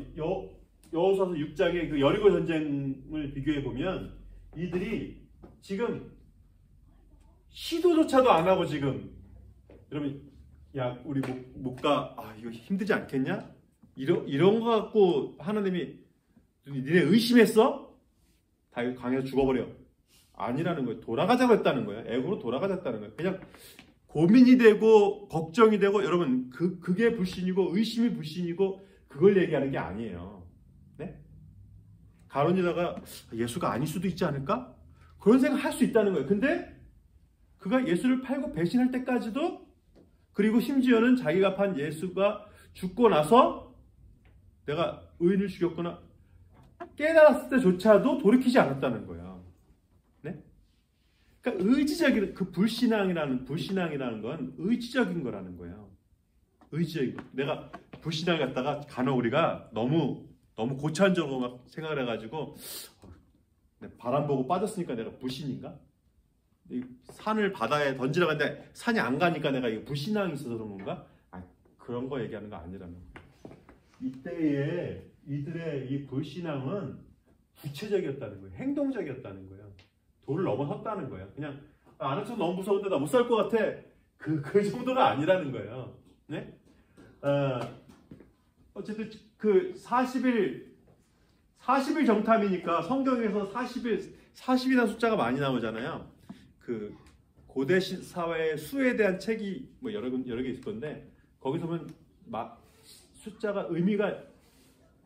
여호수아서 6장의 그 여리고 전쟁을 비교해 보면 이들이 지금 시도조차도 안 하고 지금 여러분 야 우리 못 가 이거 힘들지 않겠냐? 이런 거 갖고 하나님이 니네 의심했어? 다 강해서 죽어버려. 아니라는 거예요. 돌아가자고 했다는 거예요. 애고로 돌아가자는 거예요. 그냥 고민이 되고 걱정이 되고 여러분 그게 불신이고 의심이 불신이고 그걸 얘기하는 게 아니에요. 네? 가론유다가 예수가 아닐 수도 있지 않을까? 그런 생각 할 수 있다는 거예요. 근데 그가 예수를 팔고 배신할 때까지도 그리고 심지어는 자기가 판 예수가 죽고 나서 내가 의인을 죽였구나 깨달았을 때조차도 돌이키지 않았다는 거예요. 네? 그러니까 의지적인 그 불신앙이라는 건 의지적인 거라는 거예요. 의지적인 거. 내가 불신앙을 갖다가 간혹 우리가 너무 고차원적으로 막 생각을 해가지고 바람 보고 빠졌으니까 내가 불신인가? 산을 바다에 던지러 갔는데 산이 안 가니까 내가 이거 불신앙이 있어서 그런 건가? 그런 거 얘기하는 거 아니라는 거예요. 이때에 이들의 이 불신앙은 구체적이었다는 거예요. 행동적이었다는 거예요. 도를 넘어섰다는 거예요. 그냥 안에서 너무 무서운데 나 못 살 것 같아. 그 정도가 아니라는 거예요. 네? 어쨌든 그 40일 40일 정탐이니까 성경에서 40이라는 숫자가 많이 나오잖아요. 그 고대 사회의 수에 대한 책이 뭐 여러 개 있을 건데 거기서 보면 숫자가 의미가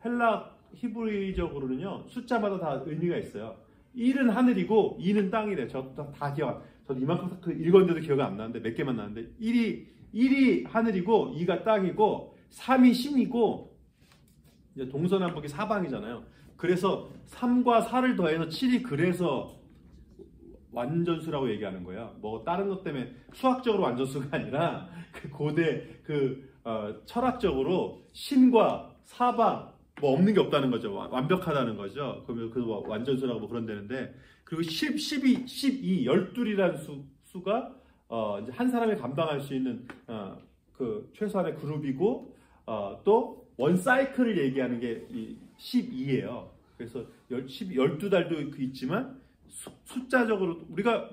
헬라 히브리적으로는요 숫자마다 다 의미가 있어요. 1은 하늘이고 2는 땅이래요. 저도 다 기억. 저도 이만큼 읽었는데도 기억이 안 나는데 몇 개만 나는데 1이 하늘이고 2가 땅이고 3이 신이고 이제 동서남북이 사방이잖아요. 그래서 3과 4를 더해서 7이 그래서 완전수라고 얘기하는 거예요. 뭐 다른 것 때문에 수학적으로 완전수가 아니라 그 고대 철학적으로 신과 사방 뭐 없는 게 없다는 거죠. 완벽하다는 거죠. 그러면 그 완전수라고 뭐 그런 데는데 그리고 10, 12, 12, 12이라는 수가 이제 한 사람이 감당할 수 있는 그 최소한의 그룹이고 또 원 사이클을 얘기하는 게 12예요. 그래서 12달도 있지만 숫자적으로 우리가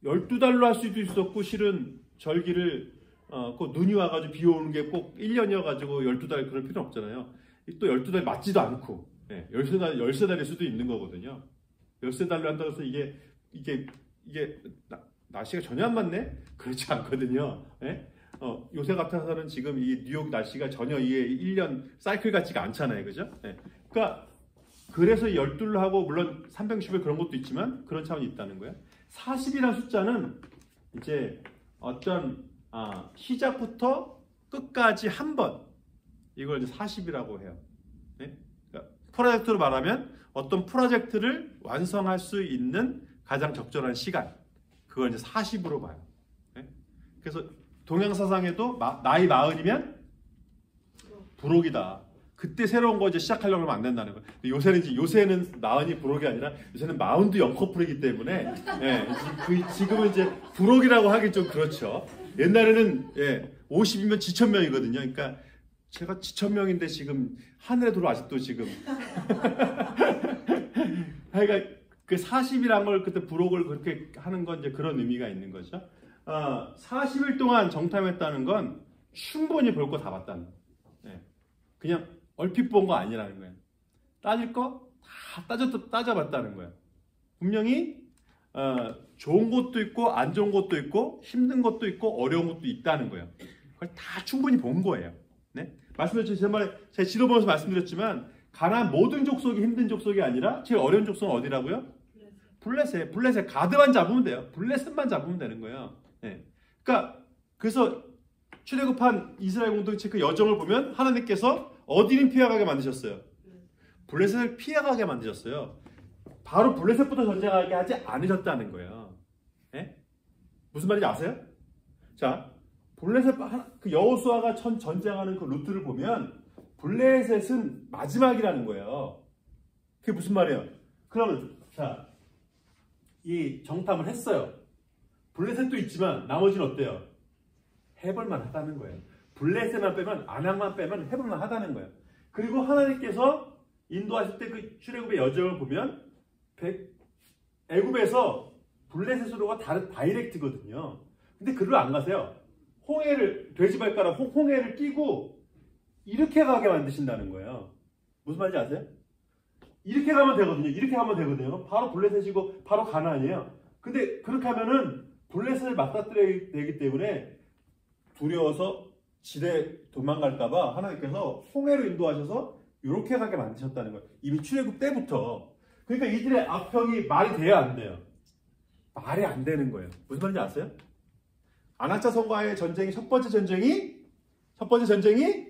12달로 할 수도 있었고 실은 절기를 꼭 눈이 와가지고 비 오는 게 꼭 1년이어가지고 12달 그럴 필요는 없잖아요. 또 12달 맞지도 않고 13달일 수도 있는 거거든요. 13달로 한다고 해서 이게 날씨가 전혀 안 맞네? 그렇지 않거든요. 예? 요새 같아서는 지금 이 뉴욕 날씨가 전혀 이게 1년 사이클 같지가 않잖아요. 그죠? 예. 그러니까 그래서 12로 하고 물론 360일 그런 것도 있지만 그런 차원이 있다는 거예요. 40이라는 숫자는 이제 어떤 시작부터 끝까지 한 번 이걸 이제 40이라고 해요. 네? 그러니까 프로젝트로 말하면 어떤 프로젝트를 완성할 수 있는 가장 적절한 시간 그걸 이제 40으로 봐요. 네? 그래서 동양사상에도 나이 40이면 부록이다. 그때 새로운 거 이제 시작하려고 하면 안 된다는 거예요. 요새는 40이 부록이 아니라 요새는 40도 0커플이기 때문에 지금은 이제 부록이라고 하긴 좀 그렇죠. 옛날에는 50이면 지천명이거든요. 그러니까 제가 지천명인데 지금 하늘에 들어 아직도 지금 그러니까 그 40이란 걸 그때 부록을 그렇게 하는 건 이제 그런 의미가 있는 거죠. 40일 동안 정탐했다는 건 충분히 볼 거 다 봤다는 거예요. 그냥 얼핏 본 거 아니라는 거예요. 따질 거 다 따져봤다는 거예요. 분명히 좋은 것도 있고 안 좋은 것도 있고 힘든 것도 있고 어려운 것도 있다는 거예요. 그걸 다 충분히 본 거예요. 네? 말씀드렸지만 제가 지도 보면서 말씀드렸지만 가나안 모든 족속이 힘든 족속이 아니라 제일 어려운 족속은 어디라고요? 블레셋 가드만 잡으면 돼요. 블레셋만 잡으면 되는 거예요. 네. 그러니까 그래서 출애굽한 이스라엘 공동체 그 여정을 보면 하나님께서 어디는 피해가게 만드셨어요? 블레셋을 피해가게 만드셨어요. 바로 블레셋부터 전쟁하게 하지 않으셨다는 거예요. 네? 무슨 말인지 아세요? 자, 블레셋 그 여호수아가 전쟁하는 그 루트를 보면 블레셋은 마지막이라는 거예요. 그게 무슨 말이에요? 그러면 자, 이 정탐을 했어요. 블레셋도 있지만 나머지는 어때요? 해볼만 하다는 거예요. 블레셋만 빼면 아낙만 빼면 해볼만 하다는 거예요. 그리고 하나님께서 인도하실 때 그 출애굽의 여정을 보면 애굽에서 블레셋으로가 다이렉트거든요. 근데 그리로 안 가세요. 돼지발가락 홍해를 끼고 이렇게 가게 만드신다는 거예요. 무슨 말인지 아세요? 이렇게 가면 되거든요. 바로 블레셋이고 바로 가나안이에요. 근데 그렇게 하면은 블레셋을 맞닥뜨려야 되기 때문에 두려워서 지대 도망갈까봐 하나님께서 홍해로 인도하셔서 이렇게 가게 만드셨다는 거예요. 이미 출애굽 때부터. 그러니까 이들의 악평이 말이 돼야 안 돼요. 말이 안 되는 거예요. 무슨 말인지 아세요? 아낙자손과의 전쟁이 첫 번째 전쟁이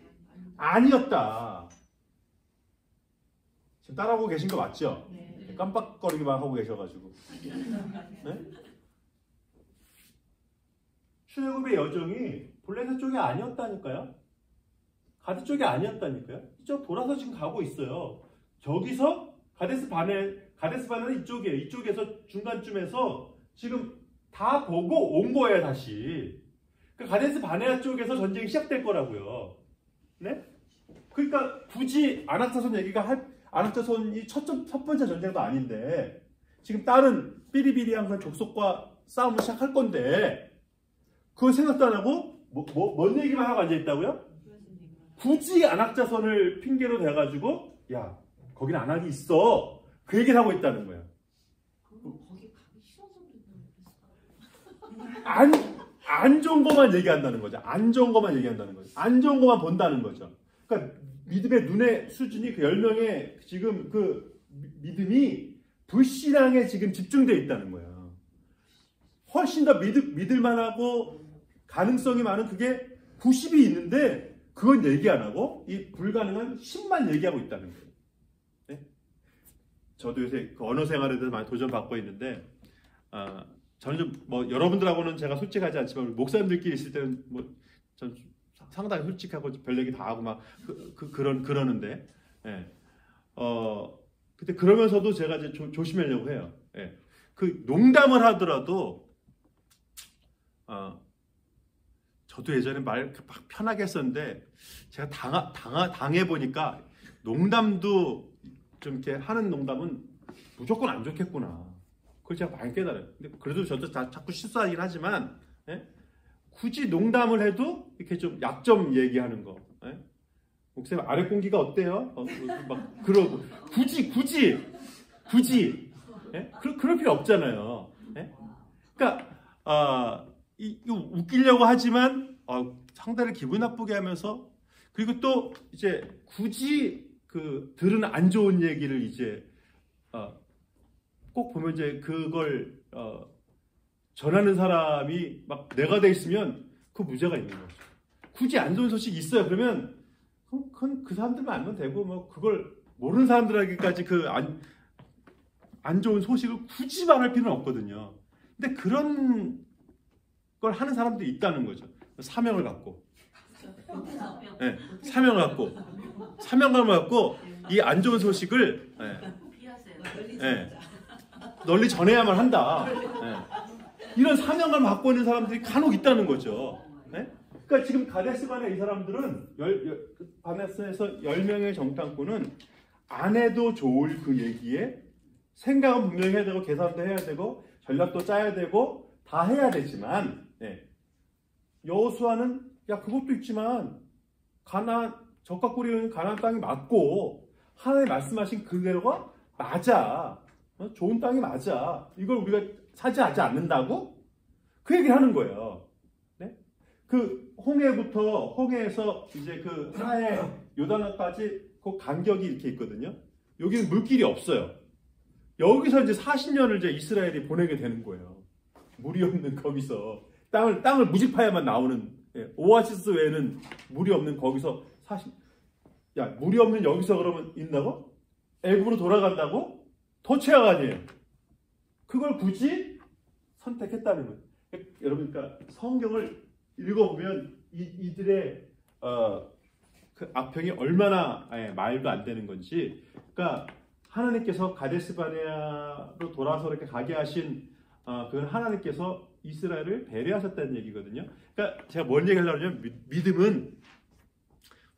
아니었다. 지금 따라하고 계신 거 맞죠? 네. 깜빡거리기만 하고 계셔가지고. 네? 출애굽의 여정이 블레셋 쪽이 아니었다니까요. 가드 쪽이 아니었다니까요. 이쪽 돌아서 지금 가고 있어요. 저기서 가데스 바네는 이쪽이에요. 이쪽에서 중간쯤에서 지금 다 보고 온 거예요, 다시. 그러니까 가데스 바네아 쪽에서 전쟁이 시작될 거라고요. 네? 그러니까 굳이 아낙자손 얘기가 아낙자손이 첫 번째 전쟁도 아닌데 지금 다른 삐리비리한 그런 족속과 싸움을 시작할 건데 그걸 생각도 안 하고 뭔 얘기만 하고 앉아있다고요? 굳이 안악자선을 핑계로 대가지고 야 거긴 안악이 있어. 그 얘기를 하고 있다는 거예요. 그럼 거기 가기 싫어서 그랬나? 안 좋은 것만 얘기한다는 거죠. 안 좋은 것만 얘기한다는 거죠. 안 좋은 것만 본다는 거죠. 그러니까 믿음의 눈의 수준이 그 10명의 지금 그 믿음이 불신앙에 지금 집중되어 있다는 거예요. 훨씬 더 믿을 만하고 가능성이 많은 그게 90이 있는데 그건 얘기 안 하고 이 불가능한 10만 얘기하고 있다는 거예요. 네? 저도 요새 그 언어 생활에 대해서 많이 도전받고 있는데 저는 좀 뭐 여러분들하고는 제가 솔직하지 않지만 목사님들끼리 있을 때는 뭐 전 상당히 솔직하고 별 얘기 다 하고 막 그러는데 근데 그러면서도 제가 이제 조심하려고 해요. 예. 그 농담을 하더라도 저도 예전에 말 막 편하게 했었는데 제가 당해 보니까 농담도 좀 이렇게 하는 농담은 무조건 안 좋겠구나. 그걸 제가 많이 깨달아요. 근데 그래도 저도 자꾸 실수하긴 하지만 굳이 농담을 해도 이렇게 좀 약점 얘기하는 거. 목사님 아래 공기가 어때요? 막 그러고 굳이 그럴 필요 없잖아요. 그러니까 이거 웃기려고 하지만 상대를 기분 나쁘게 하면서 그리고 또 이제 굳이 그 들은 안 좋은 얘기를 이제 꼭 보면 이제 그걸 전하는 사람이 막 내가 돼 있으면 그 무죄가 있는 거죠. 굳이 안 좋은 소식이 있어요. 그러면 그건 그 사람들만 알면 되고 뭐 그걸 모르는 사람들에게까지 그 안 좋은 소식을 굳이 말할 필요는 없거든요. 근데 그런 걸 하는 사람들이 있다는 거죠. 사명을 갖고. 네, 사명감을 갖고 이 안 좋은 소식을 널리 전해야만 한다. 이런 사명감을 갖고 있는 사람들이 간혹 있다는 거죠. 그러니까 지금 가데스반의 이 사람들은 가데스에서 10명의 정탐꾼은 안 해도 좋을 그 얘기에 생각은 분명히 해야 되고 계산도 해야 되고 전략도 짜야 되고 다 해야 되지만 여호수아는 야 그것도 있지만 적과 꿀이 가나안 땅이 맞고 하나님 말씀하신 그대로가 맞아. 좋은 땅이 맞아. 이걸 우리가 차지하지 않는다고? 그 얘기를 하는 거예요. 네? 그 홍해에서 이제 그 하나의 요단강까지 그 간격이 이렇게 있거든요. 여기는 물길이 없어요. 여기서 이제 40년을 이제 이스라엘이 보내게 되는 거예요. 물이 없는 거기서 땅을 무집파야만 나오는 오아시스 외에는 물이 없는 거기서 물이 없는 여기서 그러면 있나고? 애굽으로 돌아간다고? 더 최악 아니에요. 그걸 굳이 선택했다는 거예요. 여러분, 그러니까 성경을 읽어보면 이들의 그 악평이 얼마나 말도 안 되는 건지. 그러니까 하나님께서 가데스 바네아로 돌아서 이렇게 가게 하신 그건 하나님께서 이스라엘을 배려하셨다는 얘기거든요. 그러니까 제가 뭔 얘기하려고 하냐면 믿음은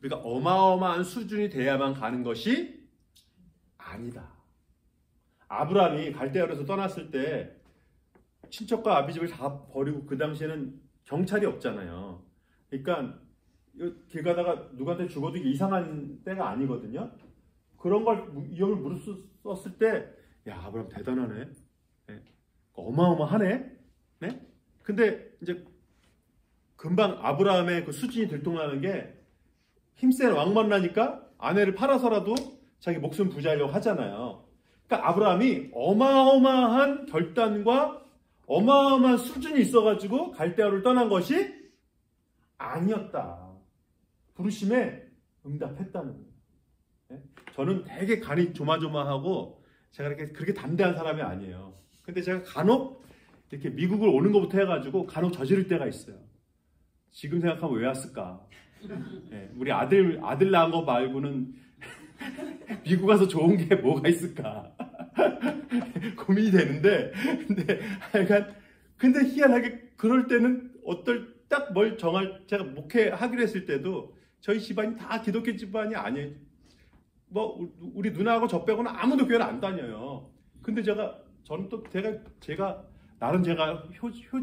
우리가 어마어마한 수준이 돼야만 가는 것이 아니다. 아브라함이 갈대아에서 떠났을 때 친척과 아비집을 다 버리고 그 당시에는 경찰이 없잖아요. 그러니까 길 가다가 누구한테 죽어도 이게 이상한 때가 아니거든요. 그런 걸 위험을 무릅썼을 때 야 아브라함 대단하네. 네. 어마어마하네. 네? 근데 이제 금방 아브라함의 그 수준이 들통나는 게 힘센 왕 만나니까 아내를 팔아서라도 자기 목숨 부지하려고 하잖아요. 그러니까 아브라함이 어마어마한 결단과 어마어마한 수준이 있어가지고 갈대아를 떠난 것이 아니었다. 부르심에 응답했다는 거예요. 네? 저는 되게 간이 조마조마하고 제가 그렇게 담대한 사람이 아니에요. 근데 제가 간혹 이렇게 미국을 오는 것부터 해가지고 간혹 저지를 때가 있어요. 지금 생각하면 왜 왔을까? 네, 우리 아들 낳은 거 말고는 미국 가서 좋은 게 뭐가 있을까? 고민이 되는데, 근데 희한하게 그럴 때는 딱 뭘 제가 목회하기로 했을 때도 저희 집안이 다 기독교 집안이 아니에요. 뭐 우리 누나하고 저 빼고는 아무도 교회를 안 다녀요. 근데 저는 또 제가 나름 제가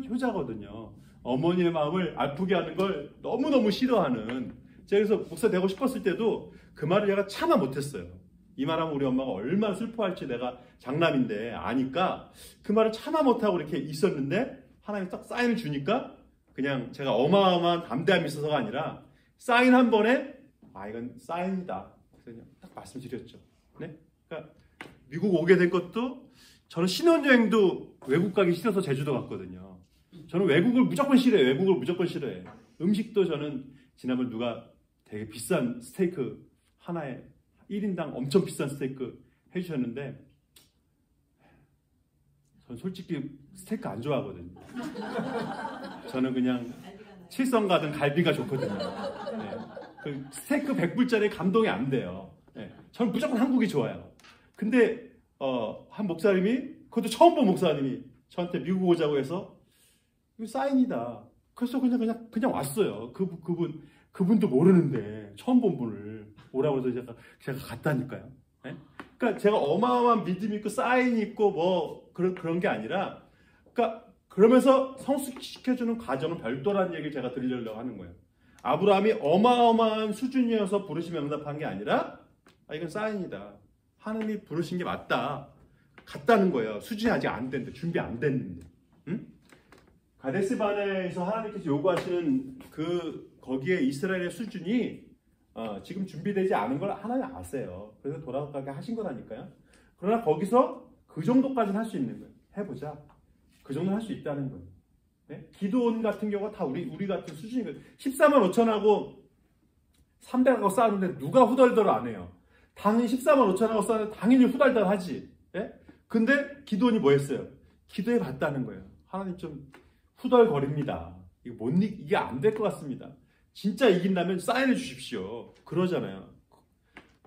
효자거든요. 어머니의 마음을 아프게 하는 걸 너무너무 싫어하는. 제가 그래서 목사 되고 싶었을 때도 그 말을 제가 참아 못했어요. 이 말하면 우리 엄마가 얼마나 슬퍼할지 내가 장남인데 아니까 그 말을 참아 못하고 이렇게 있었는데 하나님이 딱 사인을 주니까 그냥 제가 어마어마한 담대함이 있어서가 아니라 사인 한 번에 이건 사인이다. 그래서 그냥 딱 말씀드렸죠. 네? 그러니까 미국 오게 된 것도 저는 신혼여행도 외국 가기 싫어서 제주도 갔거든요. 저는 외국을 무조건 싫어해요. 외국을 무조건 싫어해요. 음식도 저는 지난번 누가 되게 비싼 스테이크 하나에 1인당 엄청 비싼 스테이크 해주셨는데 저는 솔직히 스테이크 안 좋아하거든요. 저는 그냥 칠성 가든 갈비가 좋거든요. 네. 그 스테이크 100불짜리 감동이 안 돼요. 네. 저는 무조건 한국이 좋아요. 근데 한 목사님이 그것도 처음 본 목사님이 저한테 미국 오자고 해서 이거 사인이다. 그래서 그냥 왔어요. 그분도 모르는데 처음 본 분을 오라고 해서 제가 갔다니까요. 네? 그러니까 제가 어마어마한 믿음이 있고 사인이 있고 뭐 그런 게 아니라 그러니까 그러면서 성숙시켜주는 과정은 별도라는 얘기를 제가 드리려고 하는 거예요. 아브라함이 어마어마한 수준이어서 부르심에 응답한 게 아니라 이건 사인이다. 하나님이 부르신 게 맞다. 갔다는 거예요. 수준이 아직 안 됐는데 준비 안 됐는데. 응? 가데스 바네에서 하나님께서 요구하시는 거기에 이스라엘의 수준이 지금 준비되지 않은 걸 하나님 아세요. 그래서 돌아가게 하신 거라니까요. 그러나 거기서 그 정도까지는 할 수 있는 거예요. 해보자. 그 정도는 할 수 있다는 거예요. 네? 기도원 같은 경우가 다 우리 같은 수준이거든요. 14만 5천하고 300하고 싸우는데 누가 후덜덜 안 해요. 당연히 14만 5천하고 싸우는데 당연히 후덜덜 하지. 네? 근데 기도원이 뭐 했어요? 기도해 봤다는 거예요. 하나님 좀 후덜거립니다. 이게 안 될 것 같습니다. 진짜 이긴다면 사인해 주십시오. 그러잖아요.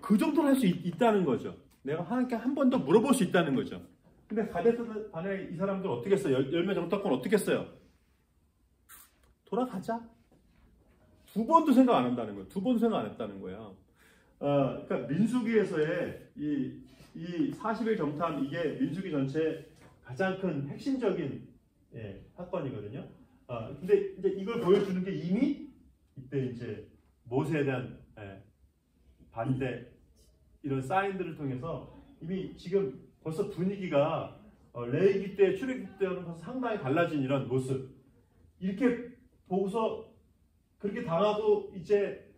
그 정도는 할 수 있다는 거죠. 내가 하나님께 한 번 더 물어볼 수 있다는 거죠. 근데 가데스 바네 이 사람들 어떻게 했어요? 열매 정탐꾼 어떻게 했어요? 돌아가자. 두 번도 생각 안 한다는 거예요. 두 번도 생각 안 했다는 거예요. 그러니까 민수기에서의 이 40일 정탐 이게 민수기 전체 가장 큰 핵심적인 사건이거든요. 근데 이제 이걸 보여주는 게 이미 이때 이제 모세에 대한 반대 이런 사인들을 통해서 이미 지금 벌써 분위기가 레위기 때 출애굽 때는 벌써 상당히 달라진 이런 모습 이렇게 보고서 그렇게 당하고 이제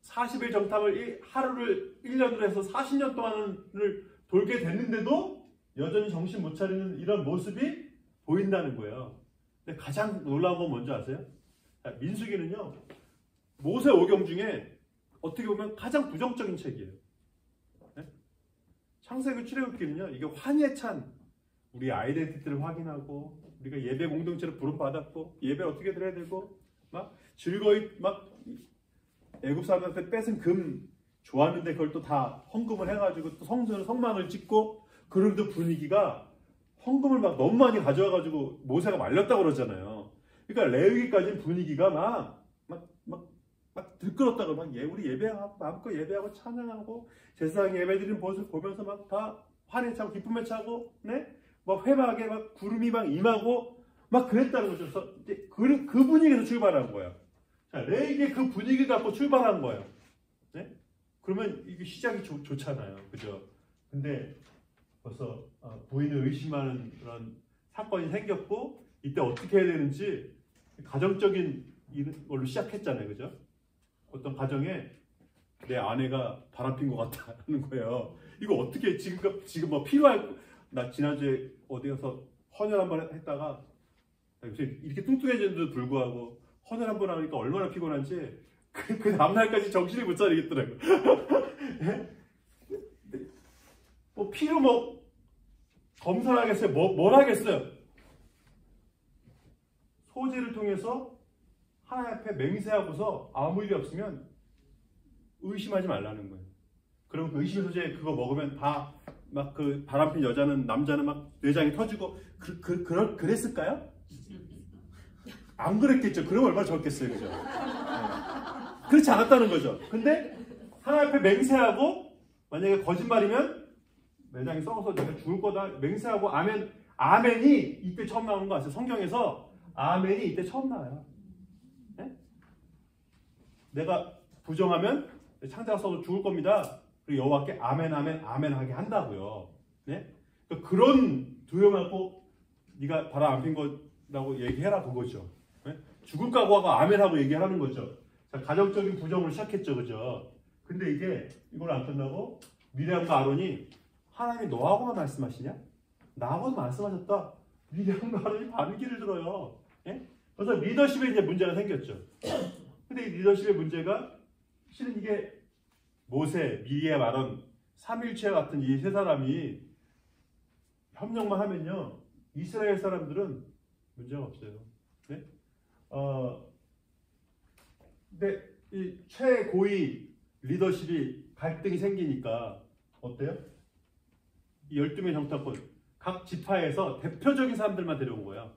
40일 정탐을 하루를 1년으로 해서 40년 동안을 돌게 됐는데도 여전히 정신 못 차리는 이런 모습이 보인다는 거예요. 근데 가장 놀라운 건 뭔지 아세요? 민수기는요 모세 오경 중에 어떻게 보면 가장 부정적인 책이에요. 네? 창세기 출애굽기는요 이게 환희에 찬 우리 아이덴티티를 확인하고 우리가 예배 공동체로 부름받았고 예배 어떻게 드려야 되고 막 즐거이 막 애굽 사람한테 뺏은 금 좋았는데 그걸 또 다 헌금을 해가지고 또 성막을 짓고 그런데 분위기가 헌금을 막 너무 많이 가져와가지고 모세가 말렸다고 그러잖아요. 그러니까 레위기까지는 분위기가 막 들끓었다고 막 우리 예배하고 마음껏 예배하고 찬양하고 제사장 예배드리는 모습 보면서 막 다 환희에 차고 기쁨에 차고 네? 막 회막에 막 구름이 막 임하고 막 그랬다는 거죠. 그래서 이제 그 분위기에서 출발한 거예요. 자, 레위기의 그 분위기 갖고 출발한 거예요. 네? 그러면 이게 시작이 좋잖아요. 그죠? 근데 벌써 부인을 의심하는 그런 사건이 생겼고 이때 어떻게 해야 되는지 가정적인 걸로 시작했잖아요. 그죠? 어떤 가정에 내 아내가 바람핀 것 같다는 거예요. 이거 어떻게 지금 뭐 필요할 나 지난주에 어디 가서 헌혈 한번 했다가 요새 이렇게 뚱뚱해졌는데도 불구하고 헌혈 한번 하니까 얼마나 피곤한지 그 다음날까지 정신을 못 차리겠더라고요. 뭐 피로 뭐 검사를 하겠어요? 뭘 하겠어요? 소지를 통해서 하나님 앞에 맹세하고서 아무 일이 없으면 의심하지 말라는 거예요. 그럼 그 의심의 소재 그거 먹으면 다 막 그 바람핀 남자는 막 뇌장이 터지고 그랬을까요? 안 그랬겠죠. 그럼 얼마나 좋겠어요, 그죠? 네. 그렇지 않았다는 거죠. 근데 하나님 앞에 맹세하고 만약에 거짓말이면 내장이 썩어서 내가 죽을 거다 맹세하고 아멘이 이때 처음 나오는 거 아세요? 성경에서 아멘이 이때 처음 나와요. 네? 내가 부정하면 창자가 썩어서 죽을 겁니다. 그리고 여호와께 아멘 아멘 아멘 하게 한다고요. 네? 그러니까 그런 두려움하고 네가 바람 안 핀 거라고 얘기해라 그거죠. 네? 죽을 각오하고 아멘 하고 얘기하는 거죠. 자, 가정적인 부정을 시작했죠, 그죠? 근데 이게 이걸 안 끝나고 미리암과 아론이 하나님이 너하고만 말씀하시냐? 나하고도 말씀하셨다. 미리암과 아론이 반기를 들어요. 예? 그래서 리더십에 이제 문제가 생겼죠. 근데 이 리더십의 문제가 실은 이게 모세, 미리암, 아론, 삼일체 같은 이 세 사람이 협력만 하면요, 이스라엘 사람들은 문제가 없어요. 네? 근데 이 최고위 리더십이 갈등이 생기니까 어때요? 이 12명의 정탐꾼 각 지파에서 대표적인 사람들만 데려온 거야.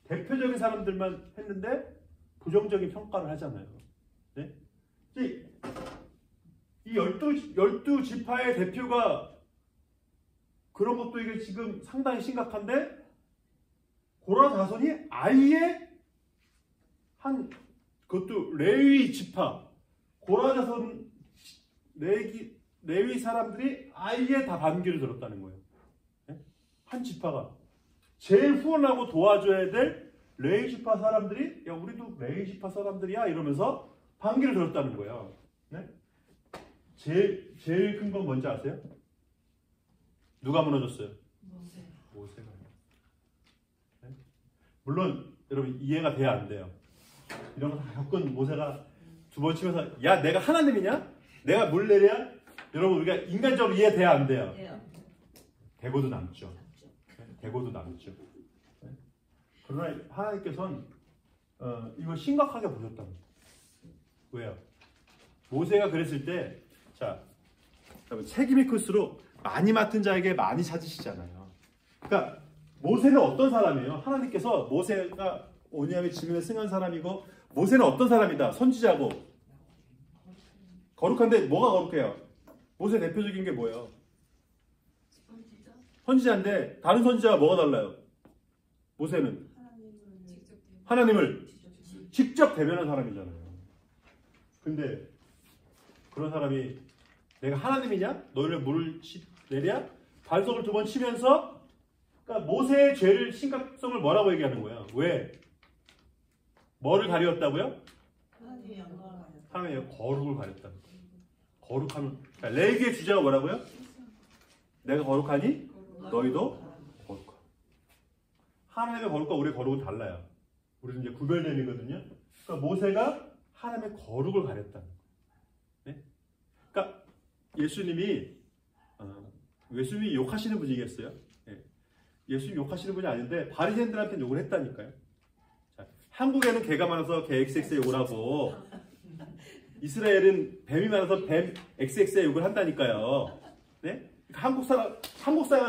대표적인 사람들만 했는데 부정적인 평가를 하잖아요. 네? 이 12 지파의 대표가 그런 것도 이게 지금 상당히 심각한데 고라 자손이 아예 그것도 레위 지파 고라 자손 레위 사람들이 아예 다 반기를 들었다는 거예요. 네? 한 지파가 제일 후원하고 도와줘야 될 레위 지파 사람들이 야 우리도 레위 지파 사람들이야 이러면서 반기를 들었다는 거예요. 네? 제일 큰 건 뭔지 아세요? 누가 무너졌어요? 모세가. 네? 물론 여러분 이해가 돼야 안 돼요. 이런 거 다 겪은 모세가 두 번 치면서 야 내가 하나님이냐? 내가 물레리야? 여러분 우리가 인간적으로 이해돼야 안 돼요. 대고도 남죠. 대고도 남죠. 네? 그러나 하나님께서는 이걸 심각하게 보셨다는 거예요. 왜요? 모세가 그랬을 때 자, 책임이 클수록 많이 맡은 자에게 많이 찾으시잖아요. 그러니까 모세는 어떤 사람이에요? 하나님께서 모세가 오냐의 지면에 승한 사람이고 모세는 어떤 사람이다? 선지자고 거룩한데 뭐가 거룩해요? 모세 대표적인 게 뭐예요? 선지자인데 다른 선지자와 뭐가 달라요? 모세는 하나님을 직접 대변한 사람이잖아요. 근데 그런 사람이 내가 하나님이냐? 너희를 물을 내랴? 반석을 두 번 치면서 그러니까 모세의 죄를 심각성을 뭐라고 얘기하는 거야? 왜? 뭐를 가리웠다고요? 하나님의 거룩을 가렸다는 거예요. 거룩하면 그러니까 레위기의 주제가 뭐라고요? 내가 거룩하니 너희도 거룩하고. 하나님의 거룩과 우리의 거룩은 달라요. 우리는 이제 구별됨이거든요. 그러니까 모세가 하나님의 거룩을 가렸다는 거예요. 네? 그러니까 예수님이 욕하시는 분이겠어요? 네. 예수님 욕하시는 분이 아닌데 바리새인들한테 욕을 했다니까요. 자, 한국에는 개가 많아서 개 XX에 욕을 하고 이스라엘은 뱀이 많아서 뱀 XX에 욕을 한다니까요. 네? 한국 사람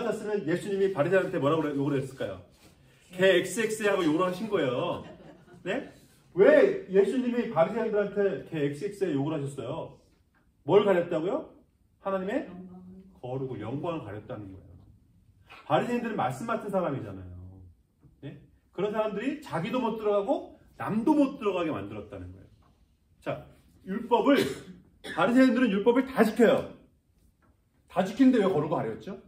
같았으면 예수님이 바리새인한테 뭐라고 욕을 했을까요? 개 XX에 하고 욕을 하신 거예요. 네? 왜 예수님이 바리새인들한테 개 XX에 욕을 하셨어요? 뭘 가렸다고요? 하나님의 거룩을 영광을 가렸다는 거예요. 바리새인들은 말씀 맡은 사람이잖아요. 네? 그런 사람들이 자기도 못 들어가고 남도 못 들어가게 만들었다는 거예요. 자, 바리새인들은 율법을 다 지켜요. 다 지키는데 왜 거룩을 가렸죠?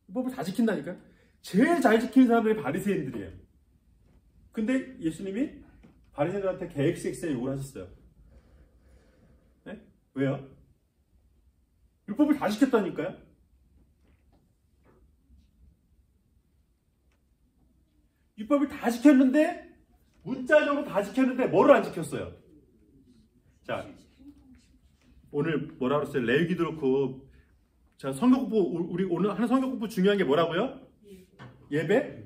율법을 다 지킨다니까. 제일 잘 지키는 사람들이 바리새인들이에요. 근데 예수님이 바리새인들한테 개 XX에 욕을 하셨어요. 네? 왜요? 율법을 다 지켰다니까요. 율법을 다 지켰는데 문자적으로 다 지켰는데 뭐를 안 지켰어요? 자, 오늘 뭐라 그랬어요? 레위기도 그렇고 자, 성경 공부 우리 오늘 하는 성경 공부 중요한 게 뭐라고요? 예배?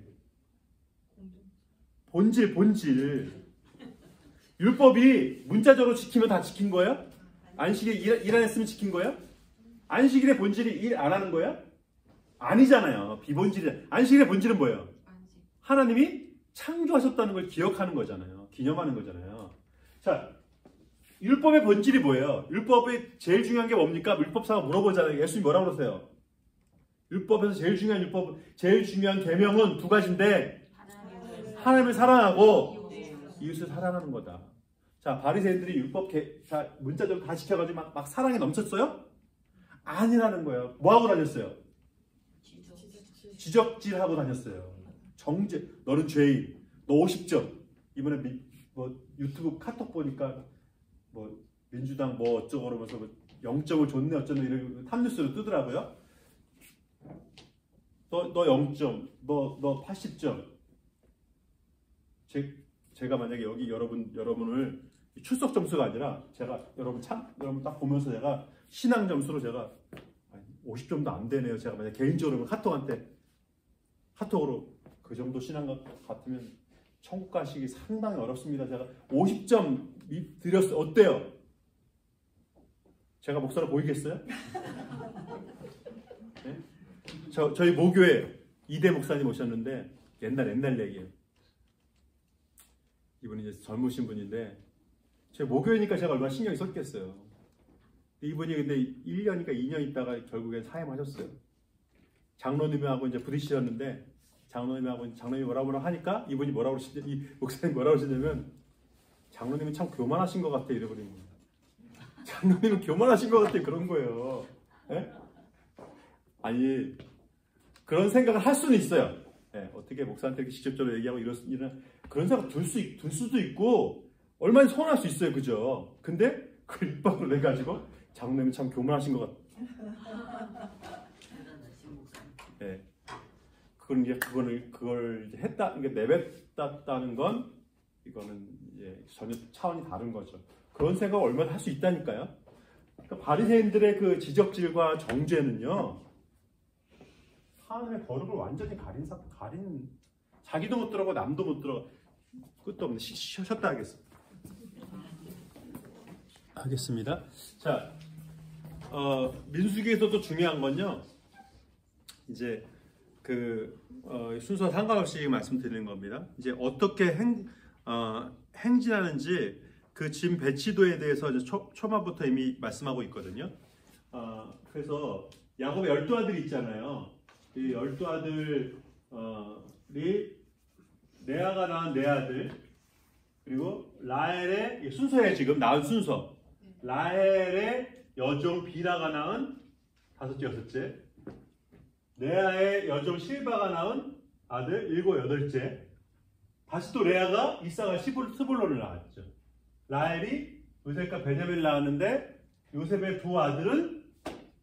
본질. 율법이 문자적으로 지키면 다 지킨 거예요? 안식일에 일 안 했으면 지킨 거예요? 안식일의 본질이 일 안 하는 거예요? 아니잖아요. 비본질이. 안식일의 본질은 뭐예요? 하나님이 창조하셨다는 걸 기억하는 거잖아요. 기념하는 거잖아요. 자, 율법의 본질이 뭐예요? 율법의 제일 중요한 게 뭡니까? 율법사가 물어보잖아요. 예수님이 뭐라고 그러세요? 율법에서 제일 중요한 계명은 두 가지인데 하나님을 사랑하고 이웃을 사랑하는 거다. 자, 바리새인들이 율법 문자적으로 다 지켜가지고 막 사랑에 넘쳤어요? 아니라는 거예요. 뭐 하고 다녔어요? 지적질하고 다녔어요. 정죄. 너는 죄인. 너 50점. 이번에 뭐 유튜브 카톡 보니까 뭐 민주당 뭐 어쩌고 그러면서 뭐 0점을 줬네 어쩌네 이런 탑뉴스로 뜨더라고요. 너 0점. 너 80점. 제가 만약에 여기 여러분을 출석 점수가 아니라 제가 여러분 딱 보면서 제가 신앙 점수로 제가 50점도 안 되네요. 제가 만약 개인적으로 카톡으로 그 정도 신앙 같으면 천국 가시기 상당히 어렵습니다. 제가 50점 드렸어요. 어때요? 제가 목사로 보이겠어요? 네? 저희 모교에 이대 목사님 오셨는데 옛날 얘기예요. 이분이 이제 젊으신 분인데 제 모교이니까 제가 얼마나 신경이 썼겠어요. 이분이 근데 1년이니까 2년 있다가 결국엔 사임하셨어요. 장로님하고 이제 부딪히셨는데 장로님이 뭐라고 하니까 이분이 이 목사님 뭐라고 그러시냐면 장로님은 참 교만하신 것 같아 이래버린 거예요. 장로님은 교만하신 것 같아 그런 거예요. 네? 아니 그런 생각을 할 수는 있어요. 네, 어떻게 목사한테 이렇게 직접적으로 얘기하고 이런 그런 생각 들 수도 있고 얼마나 서운할 수 있어요, 그죠? 근데 그 입방을 내 가지고 장로님은 참 교만하신 것 같아. 네, 그걸 이제 했다, 이게 내뱉었다는 건 이거는 이제 전혀 차원이 다른 거죠. 그런 생각을 얼마나 할 수 있다니까요. 그러니까 바리새인들의 그 지적질과 정죄는요. 하나님의 거룩을 완전히 가린 자기도 못 들어가고 남도 못 들어가 끝도 없네. 쉬었다 하겠습니다. 자, 민수기에서도 중요한 건요. 이제 순서와 상관없이 말씀드리는 겁니다. 이제 어떻게 행진하는지 그 짐 배치도에 대해서 이제 초반부터 이미 말씀하고 있거든요. 그래서 야곱의 12아들이 있잖아요. 이 12아들이 레아가 낳은 네 아들 그리고 라헬의 순서에 지금 낳은 순서 라헬의 여종 비라가 낳은 다섯째 여섯째 레아의 여종 실바가 낳은 아들 일곱 여덟째 다시 또 레아가 이삭과 스불론을 낳았죠. 라헬이 요셉과 베냐민을 낳았는데 요셉의 두 아들은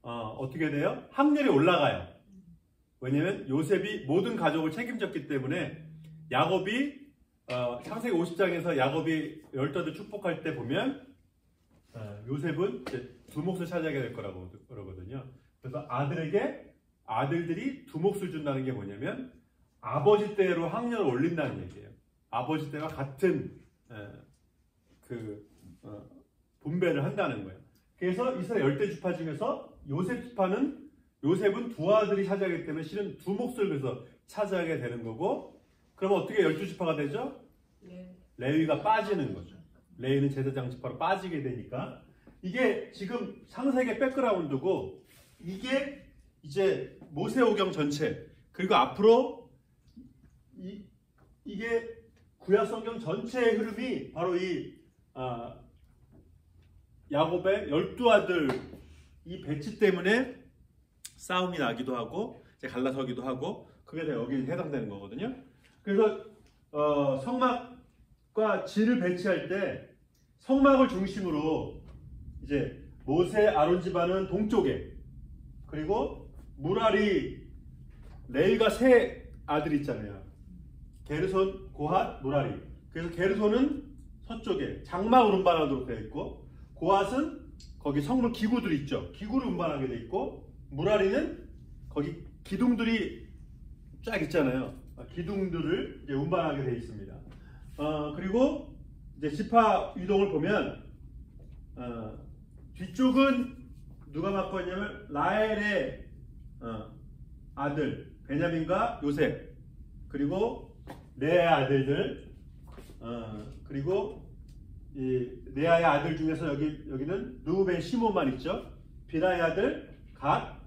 어떻게 돼요? 학렬이 올라가요. 왜냐하면 요셉이 모든 가족을 책임졌기 때문에 야곱이 창세기 50장에서 야곱이 12아들 축복할 때 보면 요셉은 이제 두 몫을 차지하게 될 거라고 그러거든요. 그래서 아들들이 두 몫을 준다는 게 뭐냐면 아버지 때로 학렬을 올린다는 얘기예요. 아버지 때와 같은 분배를 한다는 거예요. 그래서 이스라엘 열대 지파 중에서 요셉은 두 아들이 차지하기 때문에 실은 두 몫을 그래서 차지하게 되는 거고, 그러면 어떻게 12지파가 되죠? 레위가 빠지는 거죠. 레위는 제사장 지파로 빠지게 되니까 이게 지금 창세기 백그라운드고 이게 이제 모세오경 전체 그리고 앞으로 이게 구약성경 전체의 흐름이 바로 이 야곱의 12아들 이 배치 때문에 싸움이 나기도 하고 이제 갈라서기도 하고 그게 다 여기 해당되는 거거든요. 그래서 성막과 진을 배치할 때 성막을 중심으로 이제 모세 아론 집안은 동쪽에 그리고 무라리 레위가 세 아들이 있잖아요. 게르손, 고핫, 무라리. 그래서 게르손은 서쪽에 장막을 운반하도록 되어 있고 고핫은 거기 성문 기구들이 있죠. 기구를 운반하게 되어 있고 무라리는 거기 기둥들이 쫙 있잖아요. 기둥들을 이제 운반하게 되어 있습니다. 그리고 이제 지파 이동을 보면 뒤쪽은 누가 맡고 있냐면 라헬의 아들 베냐민과 요셉 그리고 레아의 아들들 그리고 이 레아의 아들 중에서 여기는 르우벤 시몬만 있죠. 비라의 아들 갓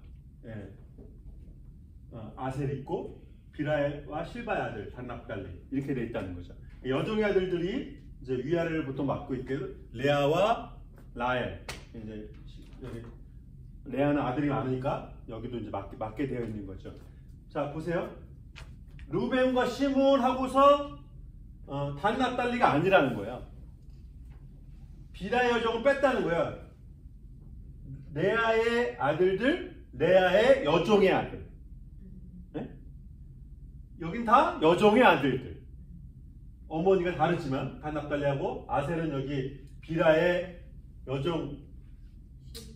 아셀 있고 비라와 실바의 아들 단납달리 이렇게 돼 있다는 거죠. 여종의 아들들이 이제 위아래를 보통 맡고 있게 레아와 라헬 이제 여기 레아는 아들이 많으니까 여기도 이제 맞게 되어 있는 거죠. 자, 보세요. 루벤과 시몬 하고서 단 납달리가 아니라는 거예요. 빌하의 여종을 뺐다는 거예요. 레아의 아들들, 레아의 여종의 아들. 네? 여긴 다 여종의 아들들. 어머니가 다르지만 단 납달리하고 아셀은 여기 빌하의 여종,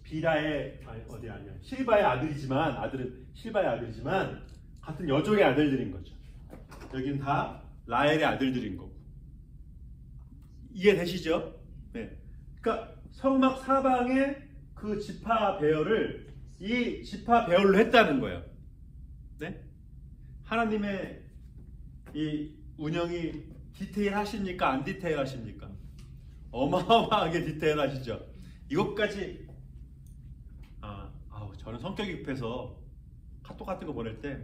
빌하의 어디 아니야, 실바의 아들이지만, 아들은 실바의 아들이지만 같은 여종의 아들들인 거죠. 여기는 다 라헬의 아들들인 거고. 이해되시죠? 네. 그러니까 성막 사방에 그 지파 배열을 이 지파 배열로 했다는 거예요. 네? 하나님의 이 운영이 디테일하십니까? 안 디테일하십니까? 어마어마하게 디테일하시죠. 이것까지 저는 성격이 급해서 카톡 같은 거 보낼 때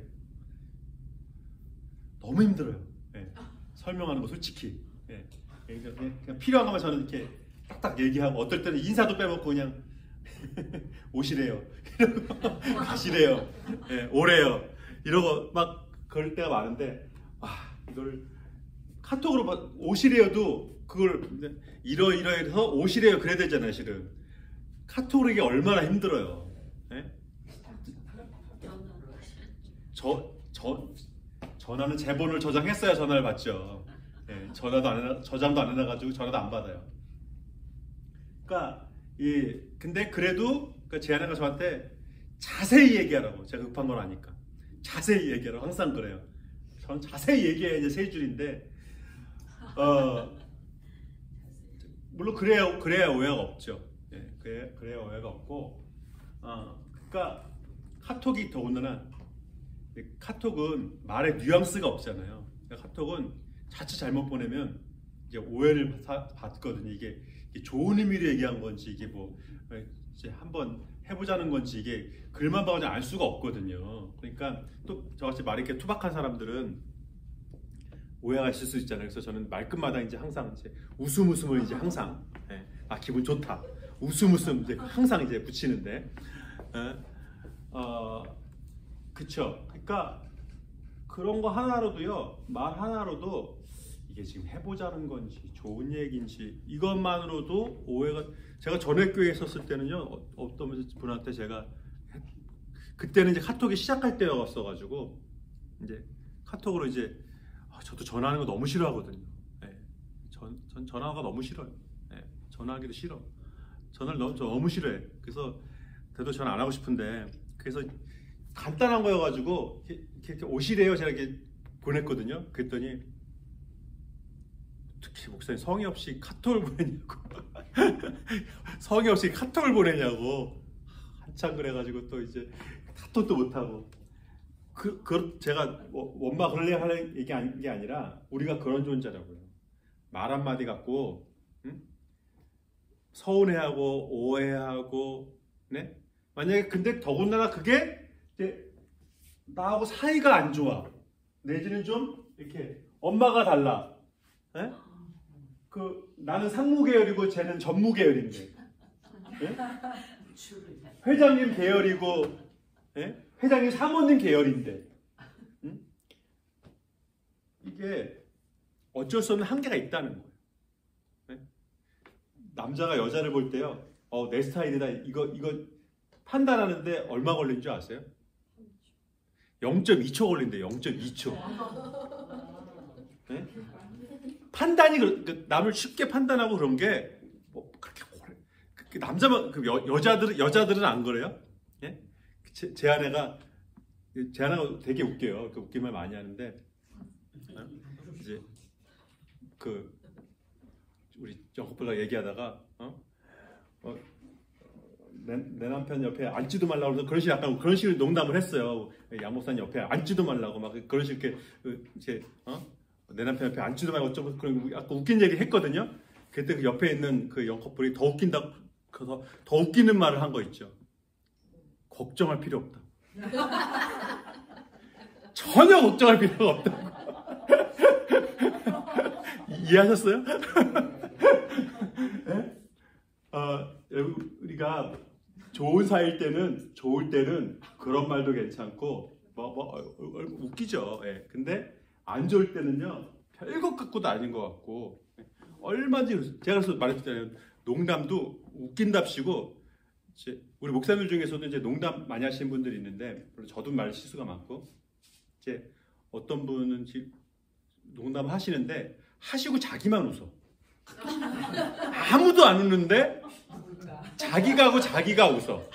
너무 힘들어요. 네. 설명하는 거 솔직히. 네. 그냥 필요한 것만 저는 이렇게 딱딱 얘기하고, 어떨 때는 인사도 빼먹고 그냥 오시래요, 이러고 가시래요, 네, 오래요, 이러고 막 그럴 때가 많은데, 이걸 카톡으로 막 오시래요도 그걸 이러이러해서 오시래요 그래야 되잖아요. 실은 카톡으로 이게 얼마나 힘들어요. 네? 전화는 제 번호를 저장했어야 전화를 받죠. 네, 저장도 안 해놔가지고 전화도 안 받아요. 그러니까 근데 그래도 제 아내가 저한테 자세히 얘기하라고, 제가 급한 건 아니까 자세히 얘기하라고 항상 그래요. 저는 자세히 얘기해야 이제 세 줄인데, 물론 그래야 오해가 없죠. 네, 그래야 오해가 없고, 그러니까 카톡이 더군다나 카톡은 말에 뉘앙스가 없잖아요. 그러니까 카톡은 자칫 잘못 보내면 이제 오해를 받거든요. 이게 좋은 의미로 얘기한 건지, 이게 뭐 이제 한번 해보자는 건지, 이게 글만 봐도 알 수가 없거든요. 그러니까 또 저같이 말이 이렇게 투박한 사람들은 오해가 있을 수 있잖아요. 그래서 저는 말끝마다 이제 항상 이제 웃음을 이제 항상, 기분 좋다, 웃음 이제 항상 이제 붙이는데, 그쵸. 그러니까 그런 거 하나로도요, 말 하나로도 이게 지금 해보자는 건지 좋은 얘기인지, 이것만으로도 오해가. 제가 전회교회에 있었을 때는요, 어떤 분한테 제가 그때는 이제 카톡이 시작할 때였어가지고 이제 카톡으로 이제 저도 전화하는 거 너무 싫어하거든요. 네. 전 전화가 너무 싫어요. 네. 전화하기도 싫어. 전화를 너무 싫어해. 그래서 그래도 전화 안 하고 싶은데, 그래서 간단한 거여가지고 이렇게 오시래요 제가 이렇게 보냈거든요. 그랬더니 특히 목사님 성의 없이 카톡을 보내냐고 성의 없이 카톡을 보내냐고 한참 그래가지고 또 이제 카톡도 못하고, 제가 원마 그러려고 하는 게 아니라 우리가 그런 존재라고요. 말 한마디 갖고 서운해하고 오해하고, 네? 만약에 근데 더군다나 그게 이제 나하고 사이가 안 좋아, 내지는 좀 이렇게 엄마가 달라, 네? 나는 상무 계열이고 쟤는 전무 계열인데, 네? 회장님 계열이고, 네? 회장님 사모님 계열인데, 이게 어쩔 수 없는 한계가 있다는 거예요. 네? 남자가 여자를 볼 때요, 내 스타일이다, 이거 판단하는데 얼마 걸린 줄 아세요? 0.2초 걸린대. 0.2초. 네? 판단이 남을 쉽게 판단하고 그런 게 뭐 그렇게 남자만, 여자들은 안 그래요? 예? 제 아내가 되게 웃겨요. 웃긴 말 많이 하는데, 이제 우리 영국불랑 얘기하다가 내 남편 옆에 앉지도 말라고 해서 그런 식으로 농담을 했어요. 양 목사님 옆에 앉지도 말라고 막 그런 식으로 이렇게 이제 내 남편 옆에 앉지도 말고 어쩌고 그런 아까 웃긴 얘기 했거든요. 그때 그 옆에 있는 그 영커플이 더 웃긴다, 그래서 더 웃기는 말을 한 거 있죠. 걱정할 필요 없다. 전혀 걱정할 필요가 없다고. 이해하셨어요? 네? 우리가 좋을 때는 그런 말도 괜찮고 웃기죠. 예. 근데 안 좋을 때는요 별것 갖고도 아닌 것 같고 얼마든지 제가 그래서 말했잖아요. 농담도 웃긴답시고 우리 목사님들 중에서도 이제 농담 많이 하시는 분들이 있는데 물론 저도 말 실수가 많고 이제 어떤 분은 농담 하시는데 하시고 자기만 웃어. 아무도 안 웃는데 자기가 하고 자기가 웃어.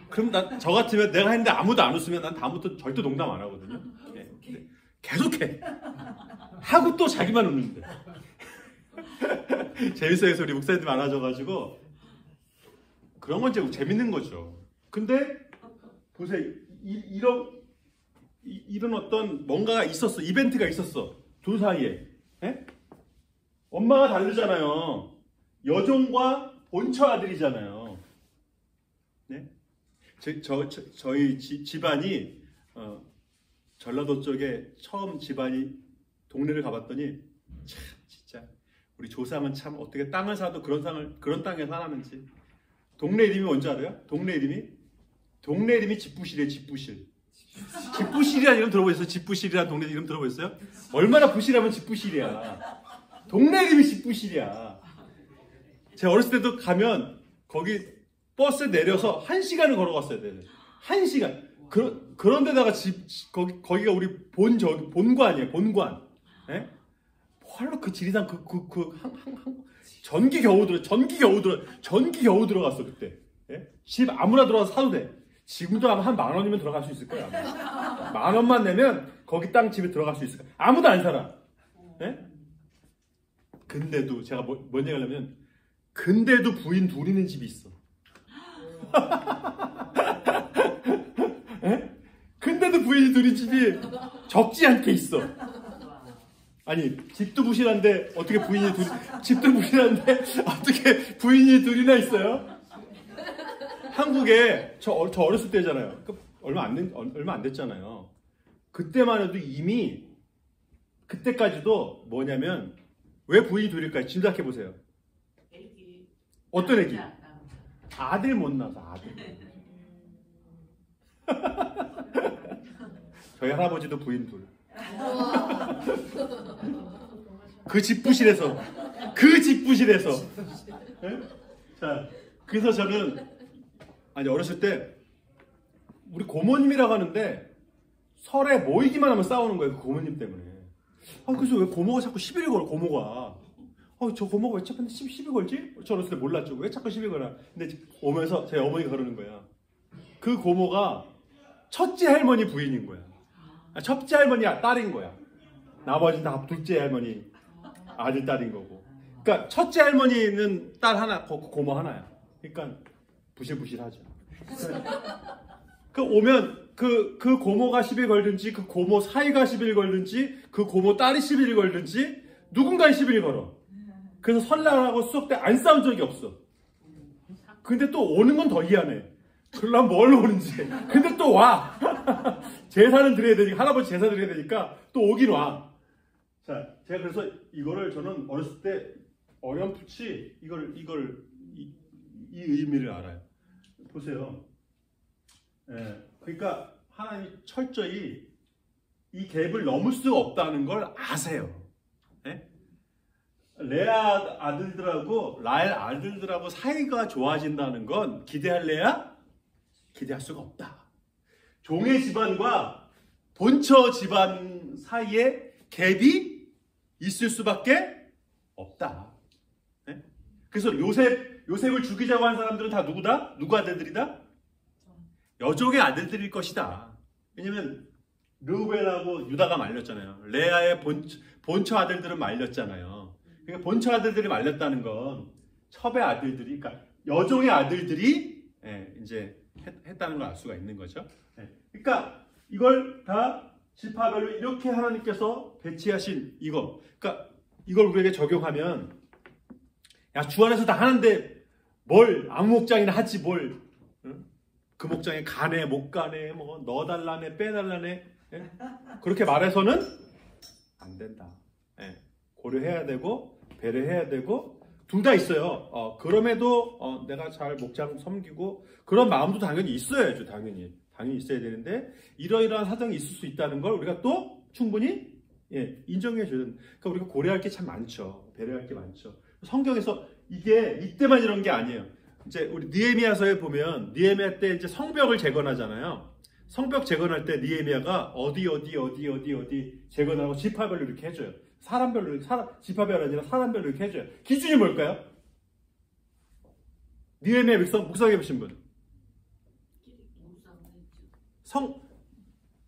그럼 저 같으면 내가 했는데 아무도 안 웃으면 난 다음부터 절대 농담 안 하거든요. 네. 계속해. 하고 또 자기만 웃는데. 재밌어요. 그래서 우리 목사님들 많아져가지고 그런 건 이제 재밌는 거죠. 근데 보세요. 이런 어떤 뭔가가 있었어. 이벤트가 있었어. 둘 사이에. 네? 엄마가 다르잖아요. 여종과 본처 아들이잖아요. 네? 저희 집안이 전라도 쪽에 처음 집안이 동네를 가봤더니 참 진짜 우리 조상은 참 어떻게 땅을 사도 그런 땅에 살았는지. 동네 이름이 뭔지 알아요? 동네 이름이 집부실이에요. 집부실. 집부실이라는 이름 들어보셨어요? 집부실이라는 동네 이름 들어보셨어요? 얼마나 부실하면 집부실이야. 동네 이름이 집부실이야. 제가 어렸을 때도 가면 거기 버스에 내려서 1시간을 걸어갔어야 돼요. 1시간. 그런 데다가 거기가 우리 본관이에요. 본관. 예? 헐로 그 지리산 전기 겨우 들어갔어 그때. 예? 집 아무나 들어가서 사도 돼. 지금도 아마 한 10,000원이면 들어갈 수 있을 거야. 10,000원만 내면 거기 땅 집에 들어갈 수 있을 거야. 아무도 안 살아. 예? 근데도 제가 뭔 얘기 하려면 근데도 부인 둘 있는 집이 있어. 예? 근데도 부인이 둘인 집이 적지 않게 있어. 아니 집도 부실한데 어떻게 부인이 둘이나 있어요? 한국에 저 어렸을 때잖아요. 얼마 안 됐잖아요. 그때만 해도 이미 그때까지도 뭐냐면 왜 부인이 둘일까요? 짐작해 보세요. 어떤 애기? 아들 못 낳아서 아들. 저희 할아버지도 부인 둘. 그 집부실에서. 네? 자, 그래서 저는 어렸을 때 우리 고모님이라고 하는데 설에 모이기만 하면 싸우는 거예요. 그 고모님 때문에. 그래서 왜 고모가 자꾸 시비를 걸어? 고모가. 저 고모가 왜 자꾸 시비 걸지? 저 어렸을 때 몰랐죠. 왜 자꾸 시비 걸어? 근데 오면서 제 어머니가 그러는 거야. 그 고모가 첫째 할머니 부인인 거야. 첫째 할머니 딸인 거야. 나머지는 다 둘째 할머니 아들 딸인 거고. 그러니까 첫째 할머니는 딸 하나, 고모 하나야. 그러니까 부실부실하죠. 오면 그 고모가 시비 걸든지 그 고모 사이가 시비를 걸든지 그 고모 딸이 시비를 걸든지 누군가에 시비를 걸어. 그래서 설날하고 수업 때 안 싸운 적이 없어. 근데 또 오는 건 더 희한해. 그러려면 뭘 오는지. 근데 또 와. 제사는 드려야 되니까, 할아버지 제사 드려야 되니까 또 오긴 와. 자, 제가 그래서 이거를 저는 어렸을 때 어렴풋이 이 의미를 알아요. 보세요. 예, 그러니까 하나님이 철저히 이 갭을 넘을 수가 없다는 걸 아세요. 예? 레아 아들들하고 라헬 아들들하고 사이가 좋아진다는 건 기대할래야? 기대할 수가 없다. 종의 집안과 본처 집안 사이에 갭이 있을 수밖에 없다. 네? 그래서 요셉을 죽이자고 한 사람들은 다 누구다? 누구 아들들이다? 여종의 아들들일 것이다. 왜냐면 르우벤하고 유다가 말렸잖아요. 레아의 본처 아들들은 말렸잖아요. 그러니까 본처 아들들이 말렸다는 건 첩의 아들들이, 그러니까 여종의 아들들이 이제 했다는 걸 알 수가 있는 거죠. 그러니까 이걸 다 지파별로 이렇게 하나님께서 배치하신 이거, 그러니까 이걸 우리에게 적용하면 주 안에서 다 하는데 뭘 아무 목장이나 하지 뭘, 응? 그 목장에 가네 못 가네 뭐 넣어달라네 빼달라네, 예? 그렇게 말해서는 안 된다. 예. 고려해야 되고 배려해야 되고 둘 다 있어요. 그럼에도 내가 잘 목장 섬기고 그런 마음도 당연히 있어야죠. 당연히 있어야 되는데 이러이러한 사정이 있을 수 있다는 걸 우리가 또 충분히 인정해 줘야 된다. 그러니까 우리가 고려할 게 참 많죠. 배려할 게 많죠. 성경에서 이게 이때만 이런 게 아니에요. 이제 우리 느헤미야서에 보면 느헤미야 때 이제 성벽을 재건하잖아요. 성벽 재건할 때 느헤미야가 어디 재건하고 지파별로 이렇게 해줘요. 사람별로 지파별이 아니라 사람별로 이렇게 해줘요. 기준이 뭘까요? 느헤미야 묵상해 보신 분.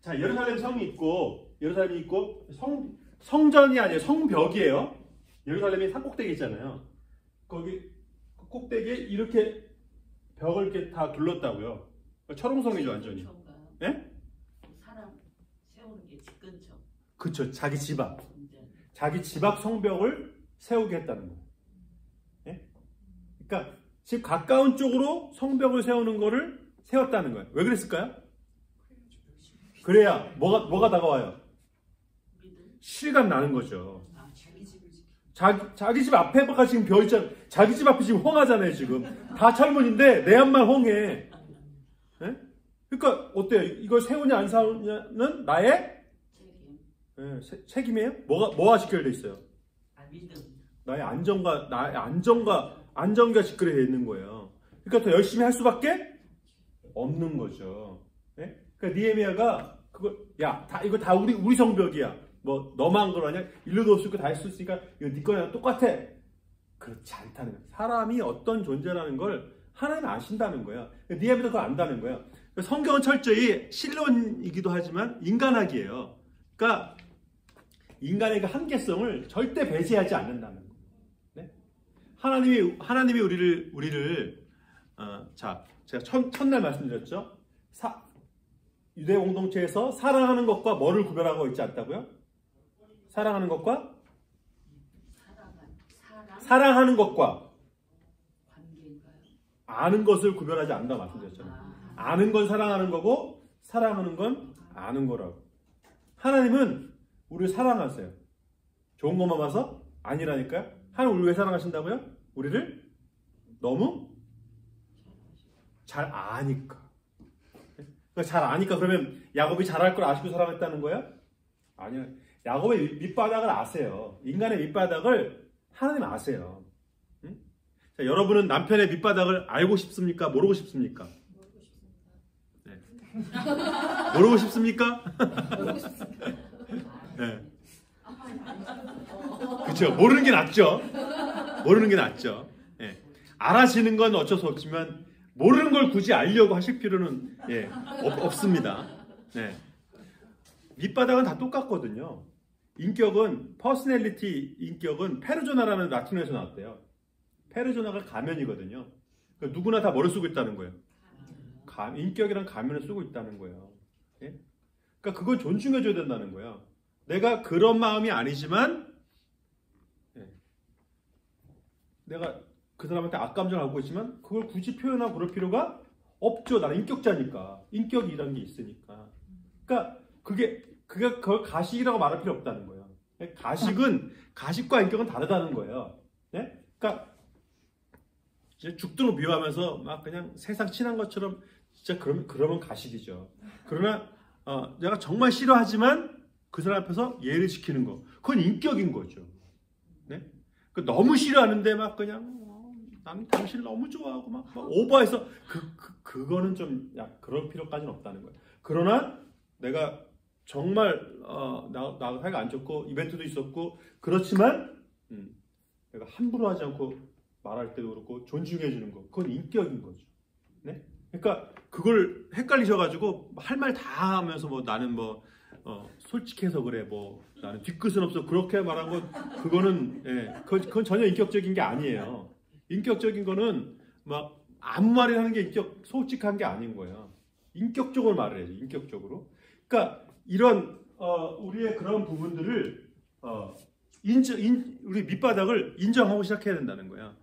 자, 예루살렘 성이 있고 성전이 아니에요. 성벽이에요. 예루살렘이 산꼭대기 있잖아요. 거기 꼭대기에 이렇게 벽을 이렇게 다 둘렀다고요. 철옹성이죠, 완전히. 예? 사람 세우는 게 집 근처. 그쵸. 자기 집 앞 성벽을 세우게 했다는 거예요. 예? 그러니까 집 가까운 쪽으로 성벽을 세우는 거를 세웠다는 거예요. 왜 그랬을까요? 그래야 뭐가 다가와요? 실감 나는 거죠. 자기 집 앞에가 지금 벼 있잖아요. 자기 집 앞이 지금 홍하잖아요. 지금 다 철문인데 내 앞만 홍해. 예? 그러니까 어때요? 이걸 세우냐 안 세우냐는 나의 책임이에요? 뭐가 직결돼 있어요? 나의 안정과 직결돼 있는 거예요. 그러니까 더 열심히 할 수밖에 없는 거죠. 예? 그러니까 느헤미야가 이거 다 우리 성벽이야. 뭐 너만 그러냐? 일로도 없을 거 다 할 수 있으니까 이거 네 거랑 똑같아. 그렇지 않다는 거예요. 사람이 어떤 존재라는 걸 하나님 아신다는 거예요. 느헤미야도 그걸 안다는 거예요. 성경은 철저히 신론이기도 하지만 인간학이에요. 그러니까 인간의 그 한계성을 절대 배제하지 않는다는 거예요. 네? 하나님이 우리를 자, 제가 첫날 말씀드렸죠. 유대 공동체에서 사랑하는 것과 뭐를 구별하고 있지 않다고요? 사랑하는 것과 사랑하는 것과 아는 것을 구별하지 않는다 말씀드렸잖아요. 아는 건 사랑하는 거고 사랑하는 건 아는 거라고. 하나님은 우리를 사랑하세요. 좋은 것만 봐서? 아니라니까요. 하나님 우리를 왜 사랑하신다고요? 우리를 너무 잘 아니까. 그러니까 잘 아니까. 그러면 야곱이 잘할 걸 아시고 사랑했다는 거야? 아니요. 야곱의 밑바닥을 아세요. 인간의 밑바닥을 하나님 아세요. 응? 자, 여러분은 남편의 밑바닥을 알고 싶습니까? 모르고 싶습니까? 네. 모르고 싶습니까? 네. 그렇죠. 모르는 게 낫죠. 네. 알아지는 건 어쩔 수 없지만 모르는 걸 굳이 알려고 하실 필요는 없습니다. 네. 밑바닥은 다 똑같거든요. 인격은 페르조나라는 라틴어에서 나왔대요. 페르조나가 가면이거든요. 그러니까 누구나 다 뭐를 쓰고 있다는 거예요. 인격이란 가면을 쓰고 있다는 거예요. 예? 그러니까 그걸 존중해줘야 된다는 거예요. 내가 그런 마음이 아니지만 내가 그 사람한테 악감정을 갖고 있지만 그걸 굳이 표현하고 그럴 필요가 없죠. 나는 인격자니까. 인격이라는 게 있으니까. 그러니까 그걸 가식이라고 말할 필요 없다는 거예요. 가식과 인격은 다르다는 거예요. 네? 그러니까 이제 죽도록 미워하면서 막 그냥 세상 친한 것처럼 진짜 그러면 가식이죠. 그러나 내가 정말 싫어하지만 그 사람 앞에서 예를 지키는 거, 그건 인격인 거죠. 네? 너무 싫어하는데 막 그냥 난 당신을 너무 좋아하고 막 오버해서 그거는 좀 그럴 필요까지는 없다는 거예요. 그러나 내가 정말 나하고 사이가 안 좋고 이벤트도 있었고 그렇지만 내가 함부로 하지 않고 말할 때도 그렇고 존중해 주는 거, 그건 인격인 거죠. 네? 그러니까 그걸 헷갈리셔가지고 할 말 다 하면서 나는 솔직해서 그래 나는 뒤끝은 없어 그렇게 말한 건 그거는 그건 전혀 인격적인 게 아니에요. 인격적인 거는 막 아무 말이나 하는 게 솔직한 게 아닌 거예요. 인격적으로 말을 해야죠. 인격적으로. 그러니까 이런 우리의 그런 부분들을 우리 밑바닥을 인정하고 시작해야 된다는 거야.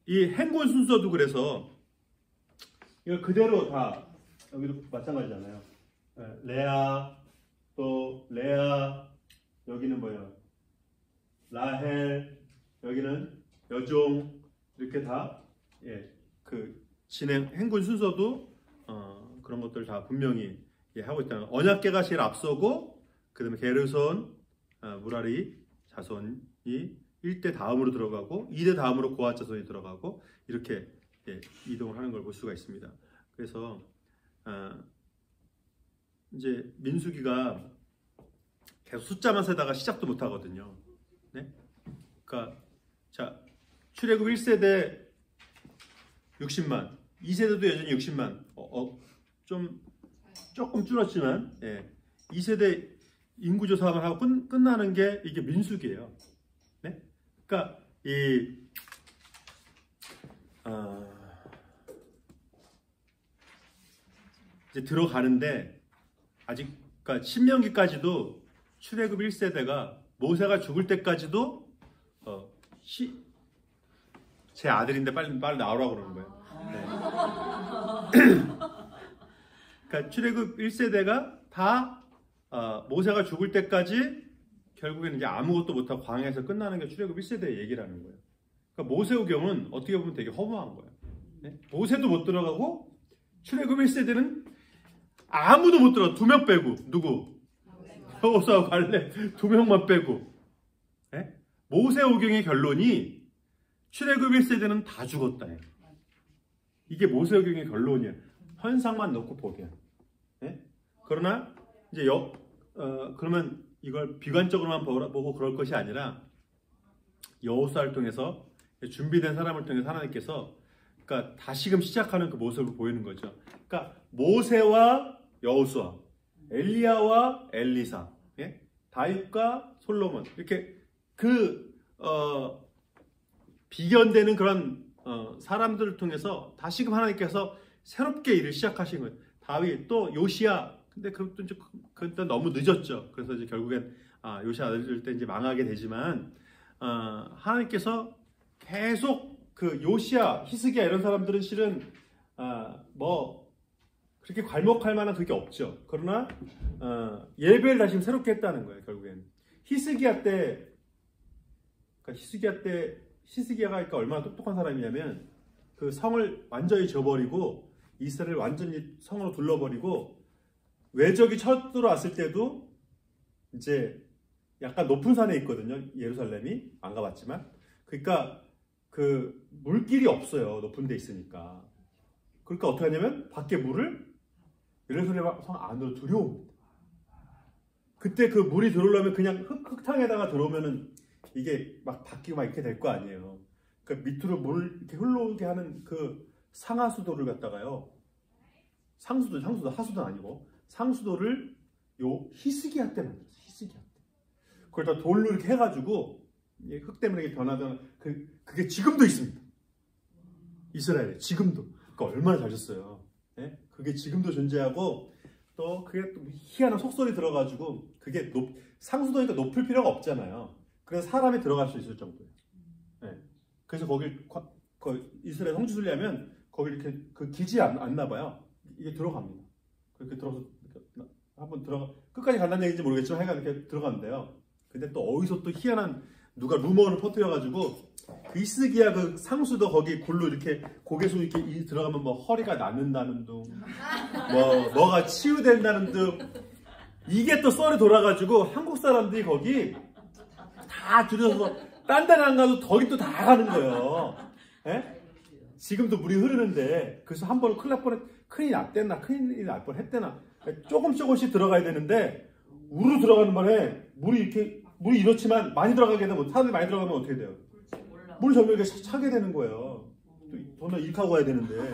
이 행군 순서도 그래서 이거 그대로 다 여기도 마찬가지잖아요. 레아 여기는 뭐예요? 라헬, 여기는 여종 이렇게 다 그 진행 행군 순서도 그런 것들 다 분명히 하고 있다는 거예요. 언약궤가 제일 앞서고 그다음에 게르손, 무라리 자손이 1대 다음으로 들어가고 2대 다음으로 고핫 자손이 들어가고 이렇게 이동을 하는 걸 볼 수가 있습니다. 그래서 이제 민수기가 계속 숫자만 세다가 시작도 못 하거든요. 네? 그러니까 자 출애굽 1세대 60만, 2세대도 여전히 60만, 조금 줄었지만 2세대 인구 조사만 하고 끝나는 게 이게 민수기예요. 네? 그러니까 이제 들어가는데 아직 그러니까 신명기까지도 출애굽 1세대가 모세가 죽을 때까지도 제 아들인데 빨리 나오라고 그러는 거예요. 네. 그러니까 출애굽 1세대가 다 모세가 죽을 때까지 결국에는 이제 아무것도 못하고 광야에서 끝나는 게 출애굽 1세대의 얘기라는 거예요. 그러니까 모세오경은 어떻게 보면 되게 허무한 거예요. 네? 모세도 못 들어가고 출애굽 1세대는 아무도 못 들어가. 2명 빼고 누구? 여호수아와 갈렙 2명만 빼고. 네? 모세오경의 결론이 출애굽 1세대는 다 죽었다. 이게 모세오경의 결론이에요. 현상만 놓고 보면. 네? 그러나 이제 그러면 이걸 비관적으로만 보고 그럴 것이 아니라 여호수아를 통해서 준비된 사람을 통해서 하나님께서 그러니까 다시금 시작하는 그 모습을 보이는 거죠. 그러니까 모세와 여호수아, 엘리야와 엘리사, 다윗과 솔로몬 이렇게 비견되는 그런 사람들을 통해서 다시금 하나님께서 새롭게 일을 시작하신 거예요. 다윗 또 요시야. 근데 그것도 너무 늦었죠. 그래서 이제 결국엔 요시야 늦을 때 이제 망하게 되지만 하나님께서 계속 그 요시야, 히스기야 이런 사람들은 실은 뭐 그렇게 괄목할 만한 그게 없죠. 그러나 예배를 다시 새롭게 했다는 거예요. 결국엔 히스기야 때 히스기야가 그러니까 얼마나 똑똑한 사람이냐면 그 성을 완전히 저버리고 이스라엘을 완전히 성으로 둘러버리고 외적이 쳐들어왔을 때도 이제 약간 높은 산에 있거든요. 예루살렘이 안 가봤지만 그러니까 그 물길이 없어요. 높은 데 있으니까. 그러니까 어떻게 하냐면 밖에 물을 예루살렘 성 안으로 들여옵니다. 그때 그 물이 들어오려면 그냥 흙탕에다가 들어오면은 이게 막 바뀌고 막 이렇게 될 거 아니에요. 그러니까 밑으로 물 이렇게 흘러오게 하는 그 상하수도를 갖다가요. 상수도, 하수도 아니고 상수도를 요 히스기야 때 만들었어요. 히스기야 때. 그걸 다 돌로 이렇게 해가지고 흙 때문에 이게 변하던 그게 지금도 있습니다. 이스라엘에 지금도. 그러니까 얼마나 잘 졌어요. 네? 그게 지금도 존재하고 또 그게 또 희한한 속설이 들어가지고 그게 상수도니까 높을 필요가 없잖아요. 그래서 사람이 들어갈 수 있을 정도예요. 네. 그래서 거길 이스라엘 성지 순례하면 거기 이렇게 그 기지 않나 봐요. 이게 들어갑니다. 그렇게 들어서 한번 끝까지 간다는 얘기인지 모르겠지만 하여간 이렇게 들어간대요. 근데 또 어디서 또 희한한 누가 루머를 퍼뜨려가지고 그 히스기야 그 상수도 거기 굴로 이렇게 고개 숙 이렇게 들어가면 뭐 허리가 낫는다는 둥, 뭐가 치유된다는 둥 이게 또 썰이 돌아가지고 한국 사람들이 거기 다 줄여서 딴 데는 안 가도 거기 또 다 가는 거예요. 예? 지금도 물이 흐르는데 그래서 한 번은 큰일 날 뻔했대나 조금씩 들어가야 되는데 우르 들어가는 바에 물이 이렇지만 많이 들어가게 되면 사람들이 많이 들어가면 어떻게 돼요? 물이 점점 이렇게 차게 되는 거예요. 또 돈을 일하고 가야 되는데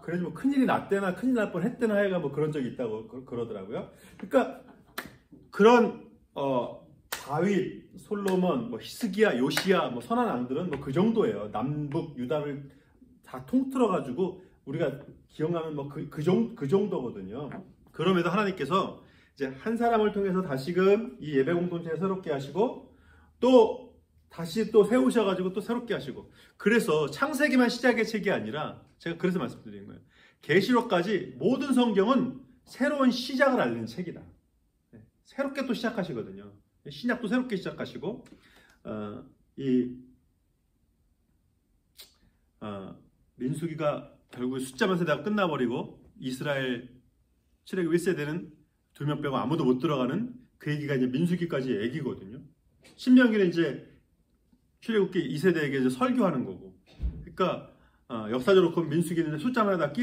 그래서 뭐 큰일이 났대나 큰일 날 뻔했대나 하여간 뭐 그런 적이 있다고 그러더라고요. 그러니까 그런 다윗, 솔로몬, 뭐 히스기야, 요시야, 뭐 선한 왕들은 뭐 그 정도예요. 남북 유다를 다 통틀어 가지고 우리가 기억나는 뭐 그 정도거든요. 그럼에도 하나님께서 이제 한 사람을 통해서 다시금 이 예배 공동체를 새롭게 하시고 또 다시 또 세우셔가지고 또 새롭게 하시고 그래서 창세기만 시작의 책이 아니라 제가 그래서 말씀드리는 거예요. 계시록까지 모든 성경은 새로운 시작을 알리는 책이다. 새롭게 또 시작하시거든요. 신약도 새롭게 시작하시고 이 민수기가 결국 숫자만 세다가 끝나버리고 이스라엘 출애굽 1세대는 2명 빼고 아무도 못 들어가는 그 얘기가 이제 민수기까지의 얘기거든요. 신명기는 이제 출애굽기 2세대에게 이제 설교하는 거고. 그러니까 역사적으로 그 민수기는 숫자만 세다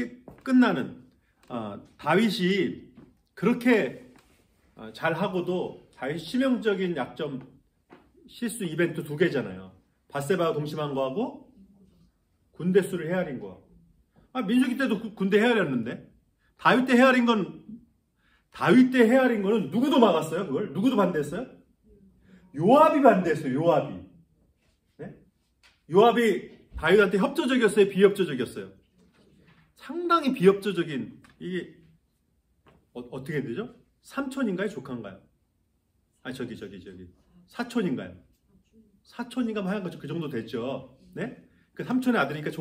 끝나는 다윗이 그렇게 잘하고도 다윗 치명적인 약점 실수 이벤트 2개잖아요. 밧세바가 동심한 거하고 군대 수를 헤아린 거. 민수기 때도 군대 헤아렸는데 다윗 때 헤아린 거는 누구도 막았어요? 그걸 누구도 반대했어요? 요압이 반대했어요. 요압이. 네? 요압이 다윗한테 협조적이었어요? 비협조적이었어요? 상당히 비협조적인. 이게 어떻게 되죠? 삼촌인가요? 조카인가요? 저기 사촌인가요? 사촌인가 하여간 그 정도 됐죠. 네? 그 삼촌의 아들이니까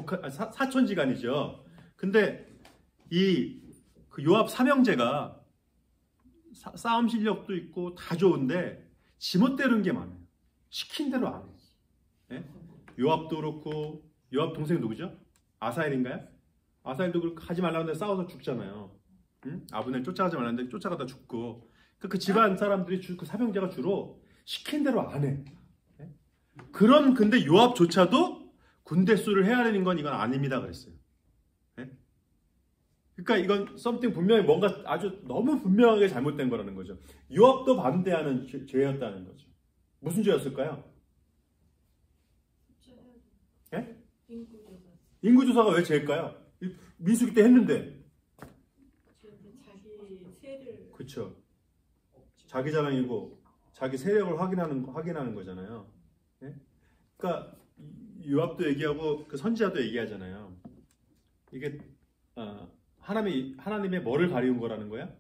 사촌지간이죠. 근데 그 요압 삼형제가 싸움 실력도 있고 다 좋은데 지멋대로인 게 많아요. 시킨 대로 안 해. 네? 요압도 그렇고 요압 동생 누구죠? 아사엘인가요? 아사엘도 그렇게 하지 말라고 하는데 싸워서 죽잖아요. 응? 아브넬 쫓아가지 말라는데 쫓아가다 죽고. 그 집안 사람들이 그 삼형제가 주로 시킨 대로 안 해. 네? 근데 요압조차도 군대 수를 헤아리는 건 이건 아닙니다 그랬어요. 네? 그러니까 이건 something 분명히 뭔가 아주 너무 분명하게 잘못된 거라는 거죠. 요압도 반대하는 죄였다는 거죠. 무슨 죄였을까요? 네? 인구조사가 왜 죄일까요? 민수기 때 했는데. 자기 세를. 그렇죠. 자기 자랑이고 자기 세력을 확인하는 거잖아요. 네? 그러니까 요압도 얘기하고 그 선지자도 얘기하잖아요. 이게 하나님의 뭐를 가리운 거라는 거야?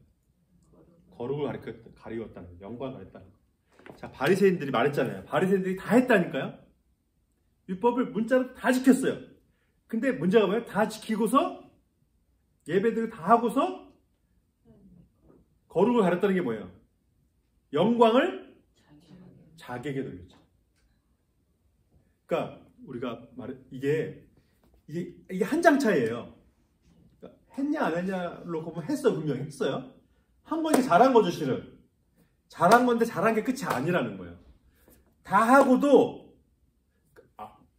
거룩을 가리웠다는 거, 영광을 가리웠다는 거. 자, 바리새인들이 말했잖아요. 바리새인들이 다 했다니까요. 율법을 문자로 다 지켰어요. 근데 문제가 뭐예요? 다 지키고서 예배들을 다 하고서 거룩을 가렸다는 게 뭐예요? 영광을 자기에게 돌렸죠. 그러니까 우리가 이게 한 장 차이예요. 그러니까 했냐 안 했냐로 보면 했어. 분명히 했어요. 한 거니까 잘한 거죠. 실은 잘한 건데 잘한 게 끝이 아니라는 거예요. 다 하고도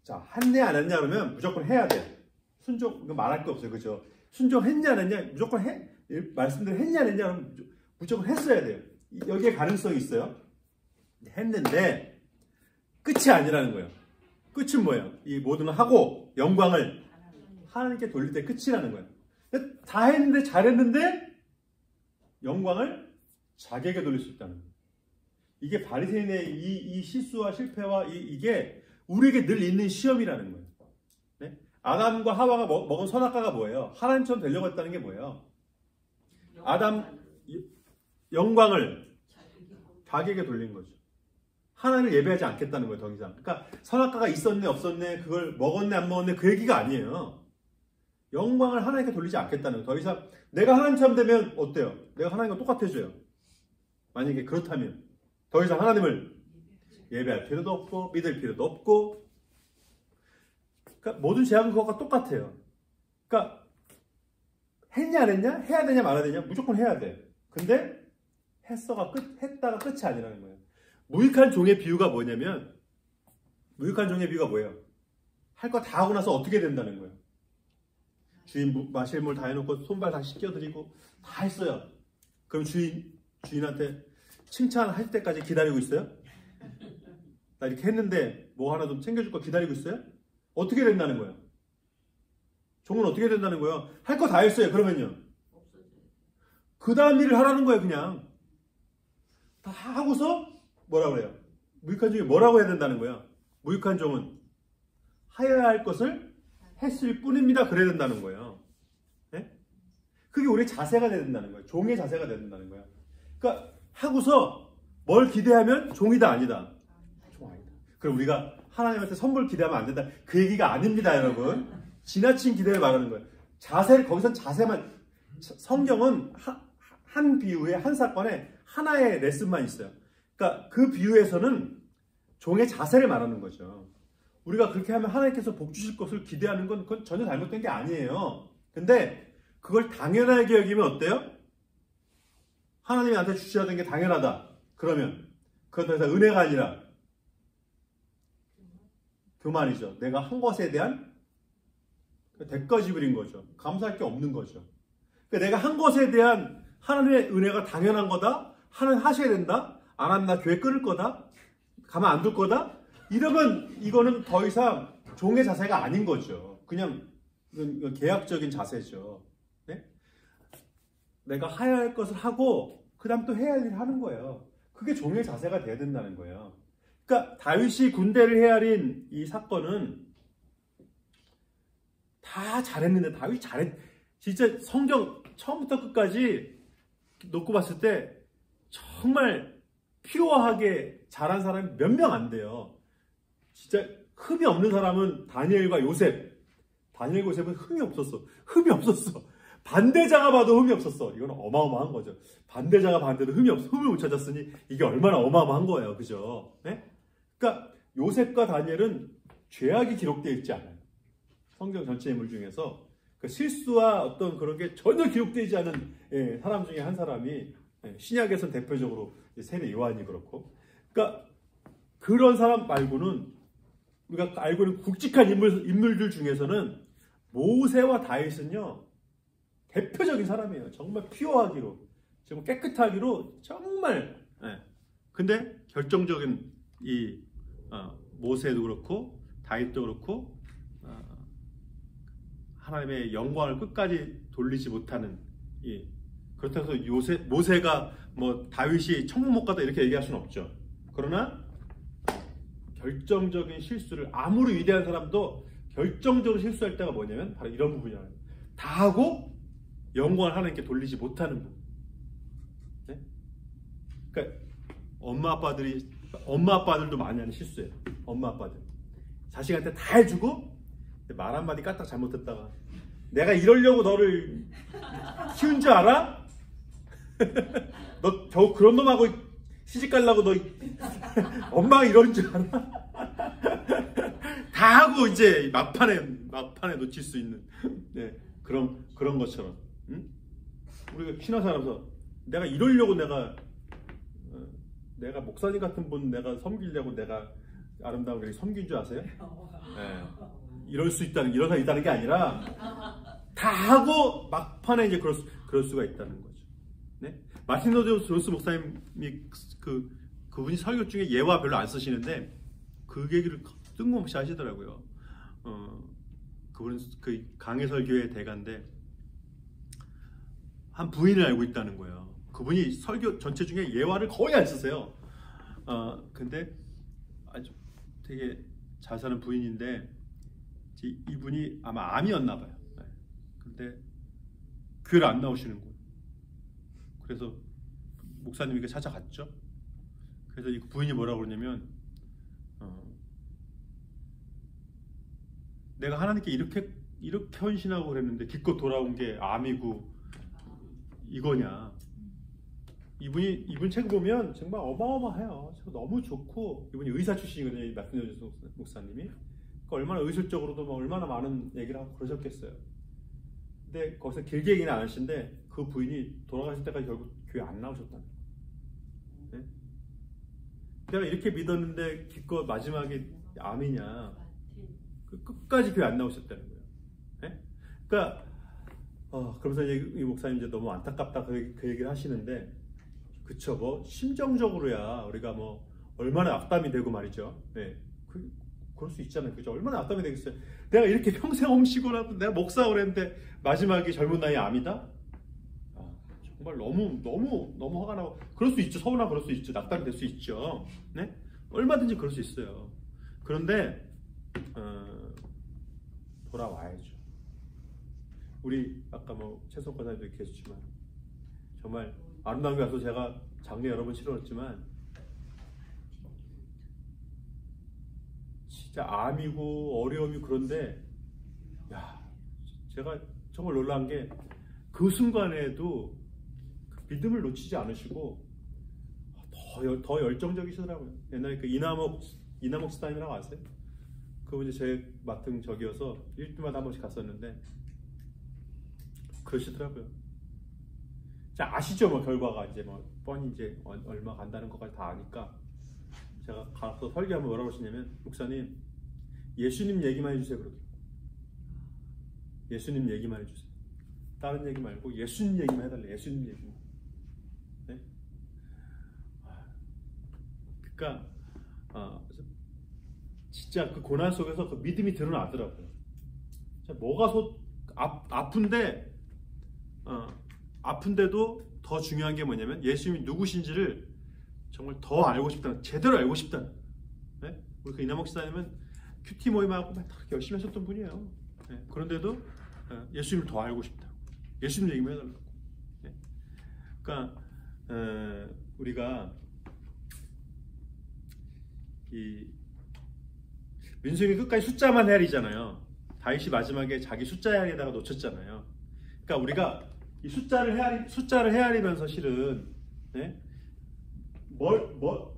자, 했냐 안 했냐 그러면 무조건 해야 돼. 순종, 이거 말할 게 없어요. 그죠? 순종했냐 안 했냐 무조건 말씀대로 했냐 안 했냐 그러면 무조건 했어야 돼요. 여기에 가능성이 있어요. 했는데 끝이 아니라는 거예요. 끝은 뭐예요? 이 모든 걸 하고 영광을 하나님께 돌릴 때 끝이라는 거예요. 다 했는데 잘했는데 영광을 자기에게 돌릴 수 있다는 거예요. 이게 바리새인의 이 실수와 실패와 이게 우리에게 늘 있는 시험이라는 거예요. 네? 아담과 하와가 먹은 선악과가 뭐예요? 하나님처럼 되려고 했다는 게 뭐예요? 영광을 자기에게 돌린 거죠. 하나님을 예배하지 않겠다는 거예요, 더 이상. 그러니까 선악과가 있었네, 없었네, 그걸 먹었네, 안 먹었네, 그 얘기가 아니에요. 영광을 하나님께 돌리지 않겠다는 거예요. 더 이상 내가 하나님처럼 되면 어때요? 내가 하나님과 똑같아져요. 만약에 그렇다면 더 이상 하나님을 예배할 필요도 없고 믿을 필요도 없고. 그러니까 모든 제약은 그것과 똑같아요. 그러니까 했냐 안 했냐? 해야 되냐 말아야 되냐? 무조건 해야 돼. 근데 했다가 끝이 아니라는 거예요. 무익한 종의 비유가 뭐냐면, 무익한 종의 비유가 뭐예요? 할 거 다 하고 나서 어떻게 된다는 거예요? 주인 마실 물 다 해놓고 손발 다 씻겨드리고 다 했어요. 그럼 주인한테 칭찬할 때까지 기다리고 있어요? 나 이렇게 했는데 뭐 하나 좀 챙겨줄 거 기다리고 있어요? 어떻게 된다는 거예요? 종은 어떻게 된다는 거예요? 할 거 다 했어요. 그러면요? 그 다음 일을 하라는 거예요. 그냥 다 하고서 뭐라고 그래요? 무익한 종이 뭐라고 해야 된다는 거예요? 무익한 종은 하여야 할 것을 했을 뿐입니다. 그래야 된다는 거예요. 네? 그게 우리의 자세가 돼야 된다는 거예요. 종의 자세가 돼야 된다는 거예요. 그러니까 하고서 뭘 기대하면 종이다 아니다. 종 아니다. 그럼 우리가 하나님한테 선물 기대하면 안 된다. 그 얘기가 아닙니다, 여러분. 지나친 기대를 말하는 거예요. 거기선 자세만. 성경은 한 비유에 한 사건에 하나의 레슨만 있어요. 그러니까 그 비유에서는 종의 자세를 말하는 거죠. 우리가 그렇게 하면 하나님께서 복 주실 것을 기대하는 건 그건 전혀 잘못된 게 아니에요. 근데 그걸 당연하게 여기면 어때요? 하나님이 나한테 주셔야 되는 게 당연하다. 그러면 그건 더 이상 은혜가 아니라 교만이죠. 내가 한 것에 대한 대가 지불인 거죠. 감사할 게 없는 거죠. 그러니까 내가 한 것에 대한 하나님의 은혜가 당연한 거다. 하나님 하셔야 된다. 안 하면 나 교회 끊을 거다. 가만 안 둘 거다. 이러면 이거는 더 이상 종의 자세가 아닌 거죠. 그냥 이건 계약적인 자세죠. 네? 내가 해야 할 것을 하고 그 다음 또 해야 할 일을 하는 거예요. 그게 종의 자세가 돼야 된다는 거예요. 그러니까 다윗이 군대를 헤아린 이 사건은 다 잘했는데 다윗이 진짜 성경 처음부터 끝까지 놓고 봤을 때 정말 피오하게 잘한 사람이 몇 명 안 돼요. 진짜 흠이 없는 사람은 다니엘과 요셉. 다니엘과 요셉은 흠이 없었어. 흠이 없었어. 반대자가 봐도 흠이 없었어. 이건 어마어마한 거죠. 반대자가 봤는데도 흠을 못 찾았으니 이게 얼마나 어마어마한 거예요. 그죠? 네? 그러니까 요셉과 다니엘은 죄악이 기록되어 있지 않아요. 성경 전체 인물 중에서 그 실수와 어떤 그런 게 전혀 기록되지 않은 사람 중에 한 사람이 신약에서는 대표적으로 세례 요한이 그렇고, 그러니까 그런 사람 말고는 우리가 알고 있는 굵직한 인물들 중에서는 모세와 다윗은요 대표적인 사람이에요. 정말 피오하기로, 정말 깨끗하기로 정말. 근데 결정적인 이 모세도 그렇고 다윗도 그렇고 하나님의 영광을 끝까지 돌리지 못하는 그렇다고 해서 모세가 뭐 다윗이 천국 못 가다 이렇게 얘기할 수는 없죠. 그러나 결정적인 실수를 아무리 위대한 사람도 결정적으로 실수할 때가 뭐냐면 바로 이런 부분이에요. 다 하고 영광을 하나님께 돌리지 못하는 부분. 네? 그러니까 엄마 아빠들도 많이 하는 실수예요. 엄마 아빠들 자식한테 다 해주고 말 한마디 까딱 잘못했다가 내가 이러려고 너를 키운 줄 알아? 너 겨우 그런 놈하고 시집가려고 너 엄마가 이런 줄 알아? 다 하고 이제 막판에 놓칠 수 있는 그런 것처럼. 응? 우리가 신앙생활하면서 내가 이러려고 내가 목사님 같은 분 내가 섬기려고 내가 아름다운 게 섬긴 줄 아세요? 네. 이럴 수 있다는 이런 사람이 있다는 게 아니라 다 하고 막판에 이제 그럴 수가 있다는 거죠. 네? 마틴 로이드 존스 목사님이 그분이 설교 중에 예화 별로 안 쓰시는데 그 얘기를 뜬금없이 하시더라고요. 그분은 그 강해설교의 대가인데 한 부인을 알고 있다는 거예요. 그분이 설교 전체 중에 예화를 거의 안 쓰세요. 근데 아주 되게 잘 사는 부인인데 이분이 아마 암이었나 봐요. 근데 교회를 안 나오시는 거예요. 그래서 목사님에게 찾아갔죠. 그래서 이 부인이 뭐라고 그러냐면 내가 하나님께 이렇게 헌신하고 그랬는데 기껏 돌아온 게 암이고 이거냐. 이분 책 보면 정말 어마어마해요. 너무 좋고 이분이 의사 출신이거든요. 마틴 로이드 목사님이. 그러니까 얼마나 의술적으로도 얼마나 많은 얘기를 하고 그러셨겠어요. 근데 거기서 길게 얘기는 안 하시는데 그 부인이 돌아가실 때까지 결국 교회 안 나오셨다는 거예요. 네? 내가 이렇게 믿었는데 기껏 마지막에 암이냐. 끝까지 교회 안 나오셨다는 거예요. 네? 그러니까 그러면서 이 목사님 이제 너무 안타깝다 그 얘기를 하시는데, 그쵸, 뭐 심정적으로야 우리가 뭐 얼마나 악담이 되고 말이죠. 네. 그럴 수 있잖아요. 그죠? 얼마나 악담이 되겠어요. 내가 이렇게 평생 험시고라도 내가 목사를 했는데 마지막에 젊은 나이에 암이다? 정말 너무 화가 나고 그럴 수 있죠. 서운하고 그럴 수 있죠. 낙담이 될 수 있죠. 네? 얼마든지 그럴 수 있어요. 그런데 돌아와야죠. 우리 아까 뭐 최성 권사님도 이렇게 해주지만 정말 아름다운 교회 와서 제가 장례 여러 번 치러봤지만 진짜 암이고 어려움이 그런데 제가 정말 놀란 게 그 순간에도 그 믿음을 놓치지 않으시고 더 열정적이시더라고요. 옛날에 그 이남옥 스타님이라고 아세요? 그분이 제 맡은 적이어서 일주일마다 한 번씩 갔었는데 그러시더라고요. 자, 아시죠? 뭐 결과가 이제 뭐 뻔히 이제 얼마 간다는 것까지 다 아니까 제가 가서 설교하면 뭐라고 하시냐면 목사님 예수님 얘기만 해주세요. 그렇게 예수님 얘기만 해주세요. 다른 얘기 말고 예수님 얘기만 해달래. 예수님 얘기만. 네? 그러니까 진짜 그 고난 속에서 그 믿음이 드러나더라고요. 뭐가 아픈데 아픈데도 더 중요한 게 뭐냐면 예수님이 누구신지를 정말 더 알고 싶다는, 제대로 알고 싶다는. 네? 우리 그 이남옥 시사님은 큐티 모임하고 막 열심히 하셨던 분이에요. 네? 그런데도 예수님을 더 알고 싶다. 예수님 얘기만 해달라고. 네? 그러니까 우리가 이 민수님이 끝까지 숫자만 헤아리잖아요. 다윗이 마지막에 자기 숫자 헤아리다가 놓쳤잖아요. 그러니까 우리가 이 숫자를 헤아리면서 실은 네?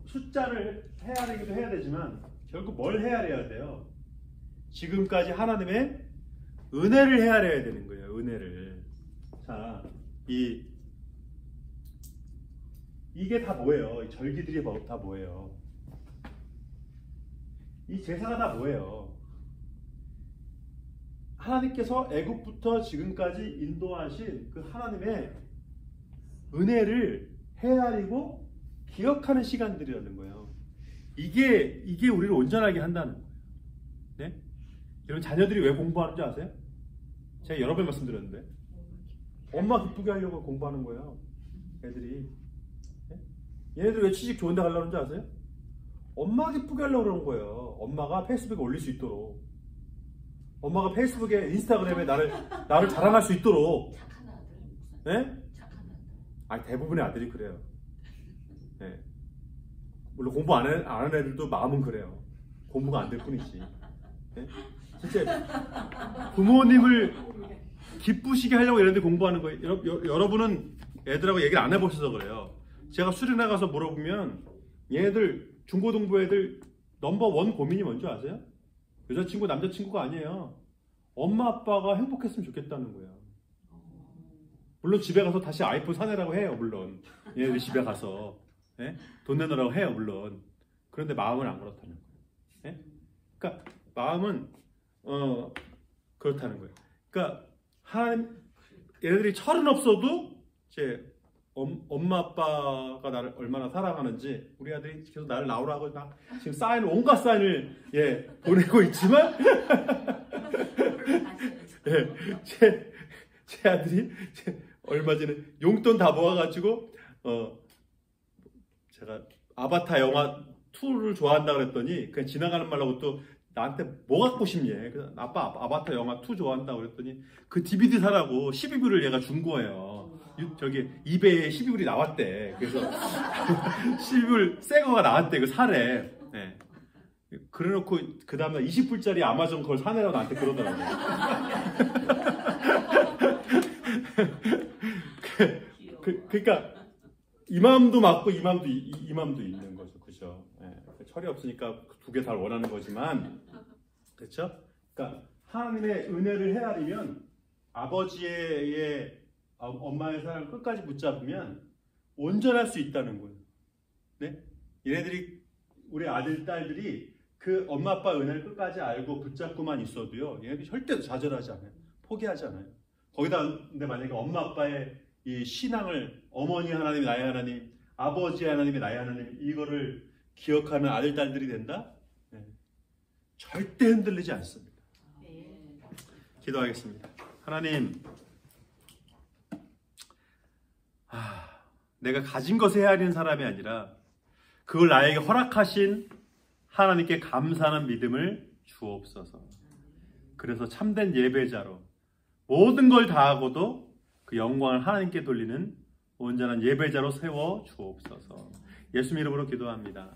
숫자를 헤아리기도 해야 되지만 결국 뭘 헤아려야 돼요? 지금까지 하나님의 은혜를 헤아려야 되는 거예요. 은혜를. 자, 이게 다 뭐예요? 이 절기들이 다 뭐예요? 이 제사가 다 뭐예요? 하나님께서 애굽부터 지금까지 인도하신 그 하나님의 은혜를 헤아리고 기억하는 시간들이라는 거예요. 이게 우리를 온전하게 한다는 거예요. 네? 여러분 자녀들이 왜 공부하는 줄 아세요? 제가 여러 번 말씀드렸는데 엄마 기쁘게 하려고 공부하는 거예요. 애들이. 네? 얘네들 왜 취직 좋은 데 가려는 줄 아세요? 엄마 기쁘게 하려고 그러는 거예요. 엄마가 페이스북에 올릴 수 있도록. 엄마가 페이스북에 인스타그램에 나를 자랑할 수 있도록. 착한 아들. 네? 착한 아들. 아니 대부분의 아들이 그래요. 네. 물론 공부 안 하는 애들도 마음은 그래요. 공부가 안 될 뿐이지. 네? 진짜 부모님을 기쁘시게 하려고 얘네들 공부하는 거예요. 여러분은 애들하고 얘기를 안 해보셔서 그래요. 제가 수련회 가서 물어보면 얘네들 중고등부 애들 넘버1 고민이 뭔지 아세요? 여자친구 남자친구가 아니에요. 엄마 아빠가 행복했으면 좋겠다는 거예요. 물론 집에 가서 다시 아이폰 사내라고 해요. 물론 얘네들 집에 가서 네? 돈 내놓으라고 해요. 물론. 그런데 마음은 안 그렇다는 거예요. 네? 그러니까 마음은 그렇다는 거예요. 그러니까 얘네들이 철은 없어도 이제 엄마 아빠가 나를 얼마나 사랑하는지 우리 아들이 계속 나를 나오라고 막 지금 온갖 사인을 보내고 있지만 제 아들이 얼마 전에 용돈 다 모아가지고 제가 아바타 영화 2를 좋아한다 그랬더니 그냥 지나가는 말하고 또 나한테 뭐 갖고 싶니? 그래서 아빠 아바타 영화 2 좋아한다 그랬더니 그 DVD 사라고 12불을 얘가 준 거예요. 저기 이베이에 12불이 나왔대. 그래서 12불 새 거가 나왔대. 그 사래. 네. 그래놓고 그 다음날 20불짜리 아마존 그걸 사내라고 나한테 그러더라고요. 그러니까 이 마음도 맞고 이 마음도 있는 거죠. 그죠? 네. 철이 없으니까 두 개 다 원하는 거지만 그렇죠? 그러니까 하나님의 은혜를 헤아리면 아버지의 엄마의 사랑을 끝까지 붙잡으면 온전할 수 있다는 거예요. 네? 얘네들이 우리 아들 딸들이 그 엄마 아빠 은혜를 끝까지 알고 붙잡고만 있어도요. 얘네들이 절대로 좌절하지 않아요. 포기하지 않아요. 거기다 근데 만약에 엄마 아빠의 이 신앙을 어머니 하나님이 나의 하나님, 아버지 하나님이 나의 하나님 이거를 기억하는 아들 딸들이 된다? 네. 절대 흔들리지 않습니다. 기도하겠습니다. 하나님, 내가 가진 것에 헤아리는 사람이 아니라 그걸 나에게 허락하신 하나님께 감사하는 믿음을 주옵소서. 그래서 참된 예배자로 모든 걸 다하고도 그 영광을 하나님께 돌리는 온전한 예배자로 세워 주옵소서. 예수님 이름으로 기도합니다.